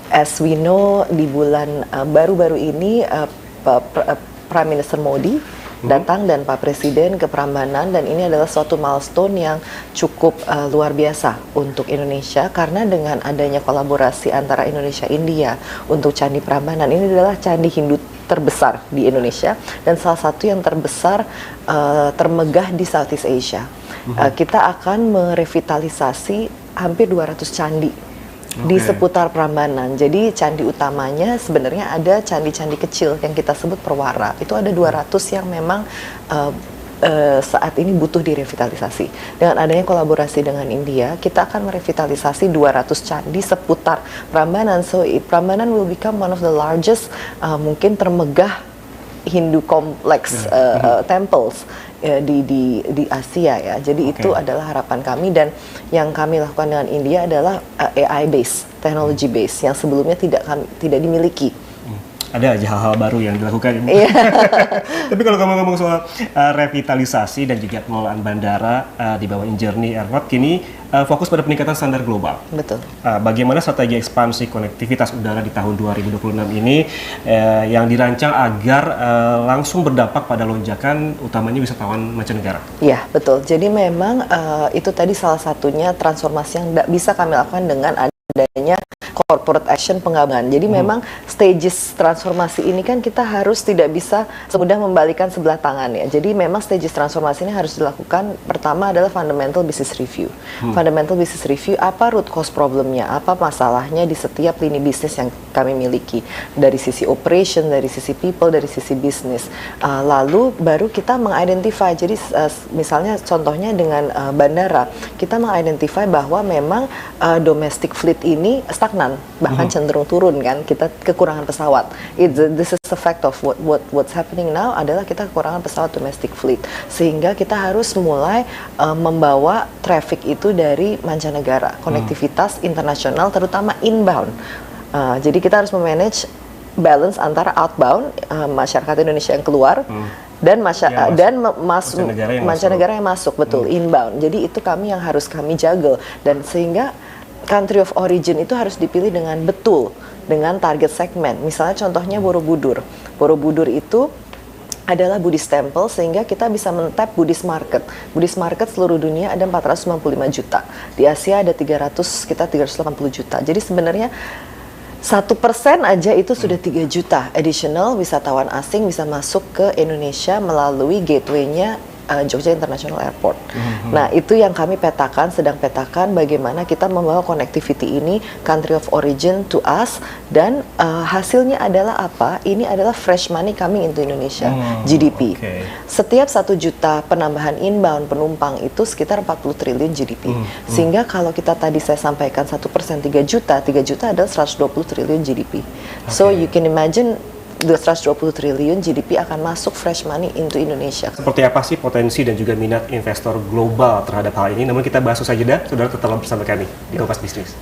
As we know, di bulan baru-baru ini Prime Minister Modi datang dan Pak Presiden ke Prambanan, dan ini adalah suatu milestone yang cukup luar biasa untuk Indonesia, karena dengan adanya kolaborasi antara Indonesia India untuk Candi Prambanan, ini adalah candi Hindu terbesar di Indonesia dan salah satu yang terbesar termegah di Southeast Asia. Kita akan merevitalisasi hampir 200 candi di seputar Prambanan. Jadi candi utamanya sebenarnya ada candi-candi kecil yang kita sebut perwara. Itu ada 200 yang memang saat ini butuh direvitalisasi. Dengan adanya kolaborasi dengan India, kita akan merevitalisasi 200 candi seputar Prambanan. So Prambanan will become one of the largest, mungkin termegah Hindu complex temples di Asia ya. Jadi itu adalah harapan kami, dan yang kami lakukan dengan India adalah AI based, technology based yang sebelumnya tidak dimiliki. Ada aja hal-hal baru yang dilakukan. Tapi kalau kamu ngomong soal revitalisasi dan juga pengelolaan bandara di bawah Injourney Airport, kini fokus pada peningkatan standar global. Betul. Bagaimana strategi ekspansi konektivitas udara di tahun 2026 ini yang dirancang agar langsung berdampak pada lonjakan utamanya wisatawan mancanegara? Iya, betul. Jadi memang itu tadi salah satunya transformasi yang bisa kami lakukan dengan adanya corporate action penggabungan. Jadi memang stages transformasi ini kan kita harus tidak bisa semudah membalikan sebelah tangan ya. Jadi memang stages transformasi ini harus dilakukan. Pertama adalah fundamental business review. Fundamental business review, apa root cause problemnya, apa masalahnya di setiap lini bisnis yang kami miliki, dari sisi operation, dari sisi people, dari sisi bisnis. Lalu baru kita mengidentify. Jadi misalnya contohnya dengan bandara, kita mengidentify bahwa memang domestic fleet ini stagnan, bahkan cenderung turun kan, kita kekurangan pesawat. This is the fact of what's happening now adalah kita kekurangan pesawat domestic fleet, sehingga kita harus mulai membawa traffic itu dari mancanegara, konektivitas internasional terutama inbound. Jadi kita harus memanage balance antara outbound masyarakat Indonesia yang keluar dan mancanegara yang masuk, betul, inbound. Jadi itu yang harus kami jaga, dan sehingga country of origin itu harus dipilih dengan betul, dengan target segmen. Misalnya contohnya Borobudur. Borobudur itu adalah Buddhist temple, sehingga kita bisa men-tap Buddhist market. Buddhist market seluruh dunia ada 495 juta. Di Asia ada 380 juta. Jadi sebenarnya 1% aja itu sudah 3 juta additional wisatawan asing bisa masuk ke Indonesia melalui gateway-nya Jogja International Airport. Nah, itu yang kami sedang petakan bagaimana kita membawa connectivity ini country of origin to us, dan hasilnya adalah apa? Ini adalah fresh money coming into Indonesia, GDP. Setiap 1 juta penambahan inbound penumpang itu sekitar 40 triliun GDP. Sehingga kalau kita tadi saya sampaikan 1% 3 juta adalah 120 triliun GDP. So you can imagine 220 triliun GDP akan masuk fresh money into Indonesia. Seperti apa sih potensi dan juga minat investor global terhadap hal ini? Namun kita bahas usai jeda, saudara tetaplah bersama kami di Kompas Bisnis.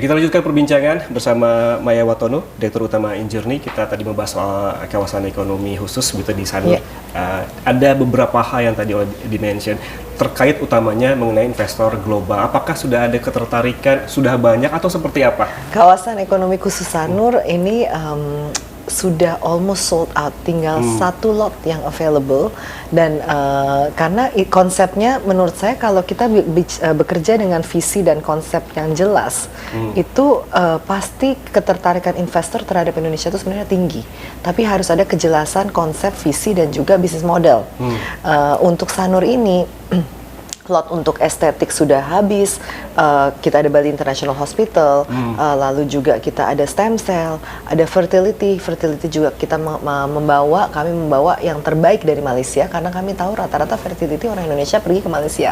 kita lanjutkan perbincangan bersama Maya Watono, Direktur Utama Injourney. Kita tadi membahas soal kawasan ekonomi khusus begitu di Sanur. Ada beberapa hal yang tadi di-mention terkait utamanya mengenai investor global. Apakah sudah ada ketertarikan, sudah banyak atau seperti apa? Kawasan ekonomi khusus Sanur ini sudah almost sold out, tinggal satu lot yang available dan karena konsepnya menurut saya kalau kita bekerja dengan visi dan konsep yang jelas itu pasti ketertarikan investor terhadap Indonesia itu sebenarnya tinggi, tapi harus ada kejelasan konsep, visi dan juga bisnis model. Untuk Sanur ini lot untuk estetik sudah habis, kita ada Bali International Hospital, lalu juga kita ada stem cell, ada fertility juga kita kami membawa yang terbaik dari Malaysia karena kami tahu rata-rata fertility orang Indonesia pergi ke Malaysia.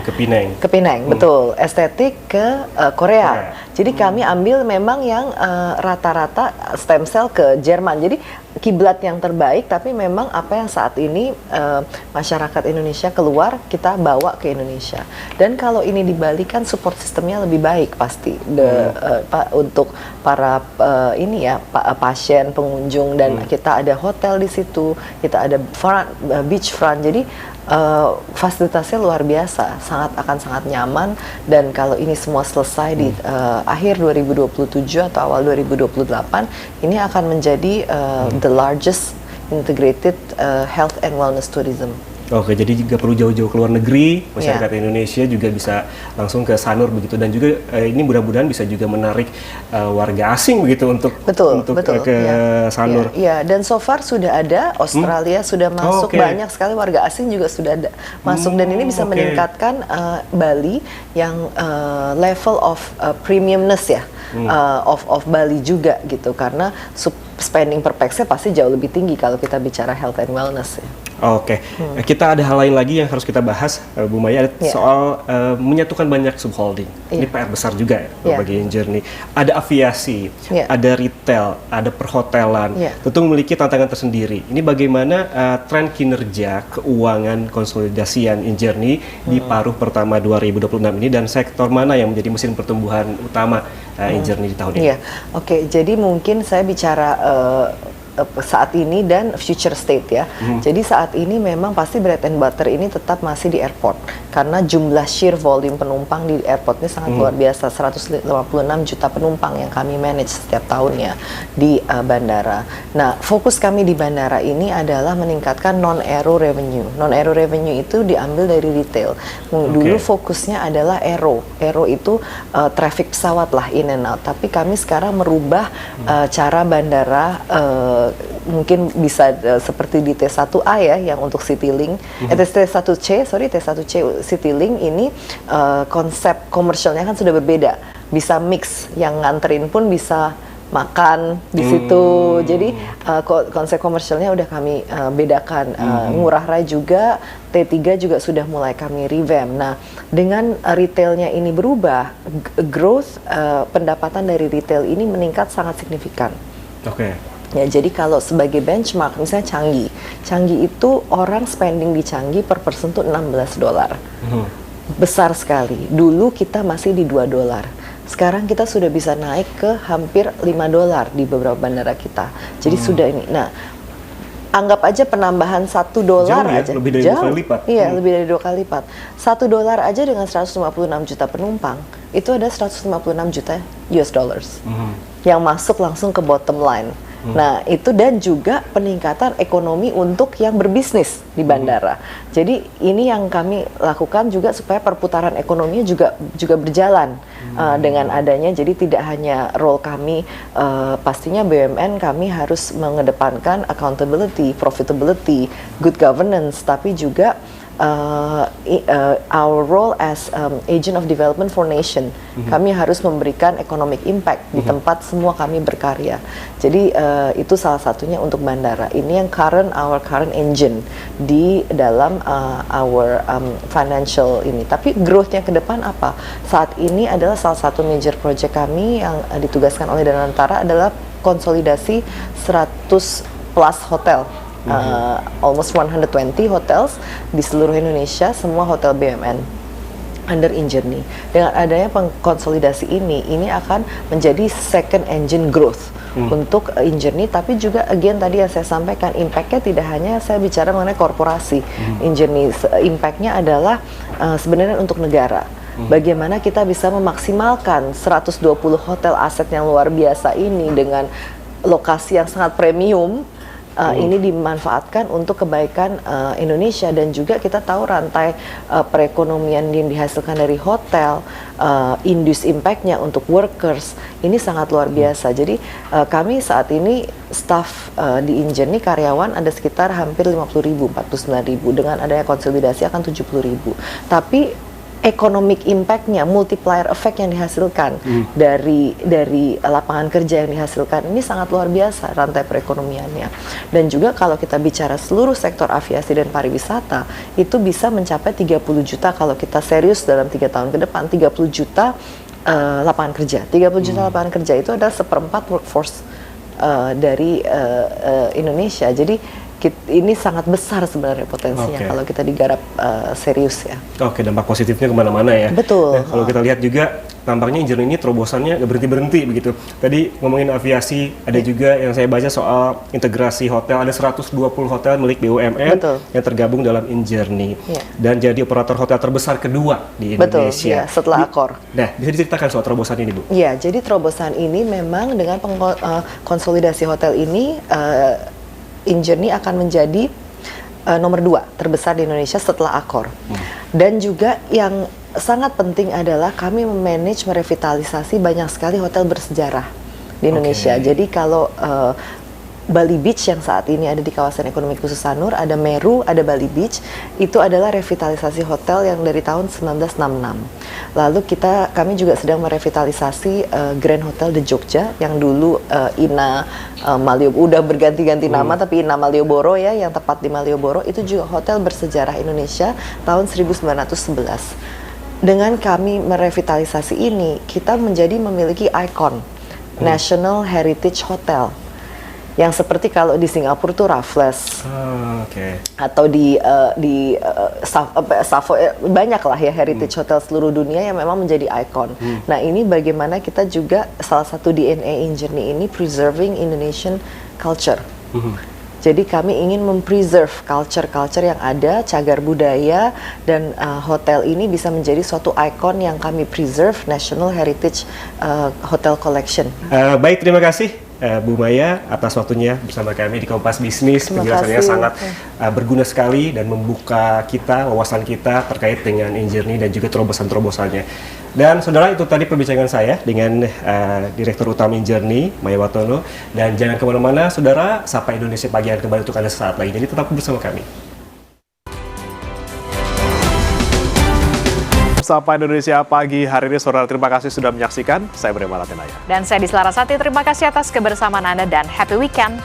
Ke Penang. Betul. Estetik ke Korea. Jadi kami ambil memang yang rata-rata stem cell ke Jerman. Jadi kiblat yang terbaik, tapi memang apa yang saat ini masyarakat Indonesia keluar kita bawa ke Indonesia. Dan kalau ini di Bali kan support sistemnya lebih baik pasti untuk para pasien, pengunjung, dan kita ada hotel di situ, kita ada beach front. Jadi fasilitasnya luar biasa, akan sangat nyaman, dan kalau ini semua selesai di akhir 2027 atau awal 2028 ini akan menjadi the largest integrated health and wellness tourism. Oke, jadi juga perlu jauh-jauh ke luar negeri, masyarakat Indonesia juga bisa langsung ke Sanur begitu, dan juga ini mudah-mudahan bisa juga menarik warga asing begitu untuk ke Sanur. Iya, dan so far sudah ada Australia sudah masuk, banyak sekali warga asing juga sudah ada masuk, dan ini bisa meningkatkan Bali yang level of premiumness ya, of Bali juga gitu, karena spending per pax-nya pasti jauh lebih tinggi kalau kita bicara health and wellness ya. Oke, kita ada hal lain lagi yang harus kita bahas, Bu Maya, soal menyatukan banyak subholding. Ini PR besar juga bagi Injourney. Ada aviasi, ada retail, ada perhotelan, tentu memiliki tantangan tersendiri. Ini bagaimana tren kinerja keuangan konsolidasian Injourney di paruh pertama 2026 ini, dan sektor mana yang menjadi mesin pertumbuhan utama Injourney di tahun ini? Oke, jadi mungkin saya bicara saat ini dan future state ya. Jadi saat ini memang pasti bread and butter ini tetap masih di airport karena jumlah sheer volume penumpang di airport ini sangat luar biasa, 156 juta penumpang yang kami manage setiap tahunnya di bandara. Nah, fokus kami di bandara ini adalah meningkatkan non-aero revenue. Non-aero revenue itu diambil dari retail. Dulu fokusnya adalah aero. Aero itu traffic pesawat lah, in and out. Tapi kami sekarang merubah cara bandara mungkin bisa seperti di T1A ya, yang untuk Citylink, T1C Citylink ini konsep komersialnya kan sudah berbeda, bisa mix, yang nganterin pun bisa makan di situ. Jadi konsep komersialnya udah kami bedakan. Ngurah Rai juga, T3 juga sudah mulai kami revamp. Nah, dengan retailnya ini berubah, growth pendapatan dari retail ini meningkat sangat signifikan. Ya, jadi kalau sebagai benchmark, misalnya Changi itu orang spending di Changi per person tuh $16. Besar sekali. Dulu kita masih di $2. Sekarang kita sudah bisa naik ke hampir $5 di beberapa bandara kita. Jadi sudah ini. Nah, anggap aja penambahan $1 aja. Lebih dari 2 kali lipat. Iya, lebih dari 2 kali lipat. $1 aja dengan 156 juta penumpang, itu ada 156 juta US dollars yang masuk langsung ke bottom line. Nah, itu, dan juga peningkatan ekonomi untuk yang berbisnis di bandara. Jadi ini yang kami lakukan juga supaya perputaran ekonominya juga berjalan dengan adanya. Jadi tidak hanya role kami, pastinya BUMN kami harus mengedepankan accountability, profitability, good governance, tapi juga our role as agent of development for nation. Kami harus memberikan economic impact di tempat semua kami berkarya. Jadi itu salah satunya untuk bandara. Ini yang our current engine di dalam our financial ini. Tapi growth-nya ke depan apa? Saat ini adalah salah satu major project kami yang ditugaskan oleh Danantara adalah konsolidasi 100 plus hotel. Almost 120 hotels di seluruh Indonesia, semua hotel BUMN. under Injourney. Dengan adanya konsolidasi ini akan menjadi second engine growth untuk Injourney, tapi juga again tadi yang saya sampaikan, impact-nya tidak hanya saya bicara mengenai korporasi. Injourney impact-nya adalah sebenarnya untuk negara. Bagaimana kita bisa memaksimalkan 120 hotel aset yang luar biasa ini dengan lokasi yang sangat premium, ini dimanfaatkan untuk kebaikan Indonesia, dan juga kita tahu rantai perekonomian yang dihasilkan dari hotel, induce impact-nya untuk workers ini sangat luar biasa. Jadi kami saat ini staff di Injourney karyawan ada sekitar hampir 50.000, 49.000, dengan adanya konsolidasi akan 70.000. Tapi economic impact-nya, multiplier effect yang dihasilkan dari lapangan kerja yang dihasilkan ini sangat luar biasa rantai perekonomiannya. Dan juga kalau kita bicara seluruh sektor aviasi dan pariwisata itu bisa mencapai 30 juta kalau kita serius dalam 3 tahun ke depan, 30 juta lapangan kerja. 30 juta lapangan kerja itu adalah 1/4 workforce dari Indonesia. Jadi ini sangat besar sebenarnya potensinya kalau kita digarap serius ya. Oke, dampak positifnya kemana-mana ya. Betul. Nah, kalau kita lihat juga tampaknya Injourney ini terobosannya nggak berhenti-berhenti begitu. Tadi ngomongin aviasi, ada juga yang saya baca soal integrasi hotel, ada 120 hotel milik BUMN yang tergabung dalam Injourney dan jadi operator hotel terbesar kedua di Indonesia. Betul, ya, setelah Accor. Nah, bisa diceritakan soal terobosan ini, Bu? Iya, jadi terobosan ini memang dengan konsolidasi hotel ini Injourney akan menjadi nomor 2 terbesar di Indonesia setelah Accor. Dan juga yang sangat penting adalah kami memanage, merevitalisasi banyak sekali hotel bersejarah di Indonesia. Jadi kalau Bali Beach yang saat ini ada di kawasan ekonomi khusus Sanur, ada Meru, ada Bali Beach, itu adalah revitalisasi hotel yang dari tahun 1966. Lalu kami juga sedang merevitalisasi Grand Hotel de Jogja yang dulu Ina Malioboro, udah berganti-ganti nama tapi Ina Malioboro ya, yang tepat di Malioboro, itu juga hotel bersejarah Indonesia tahun 1911. Dengan kami merevitalisasi ini, kita memiliki ikon National Heritage Hotel. Yang seperti kalau di Singapura tuh Raffles, atau di Savoy, banyak lah ya heritage hotel seluruh dunia yang memang menjadi ikon. Nah ini bagaimana kita juga salah satu DNA Injourney ini preserving Indonesian culture. Jadi kami ingin mempreserve culture yang ada, cagar budaya, dan hotel ini bisa menjadi suatu ikon yang kami preserve, National Heritage Hotel Collection. Baik, terima kasih Bu Maya atas waktunya bersama kami di Kompas Bisnis. Penjelasannya sangat berguna sekali dan membuka wawasan kita terkait dengan Injourney dan juga terobosan-terobosannya. Dan saudara, itu tadi perbincangan saya dengan Direktur Utama Injourney, Maya Watono. Dan jangan kemana-mana, saudara, Sapa Indonesia Pagi akan kembali untuk Anda sesaat lagi. Jadi tetap bersama kami. Sapa Indonesia Pagi hari ini, saudara, terima kasih sudah menyaksikan. Saya Brema Latenaya. Dan saya Disla Rasati, terima kasih atas kebersamaan Anda dan happy weekend.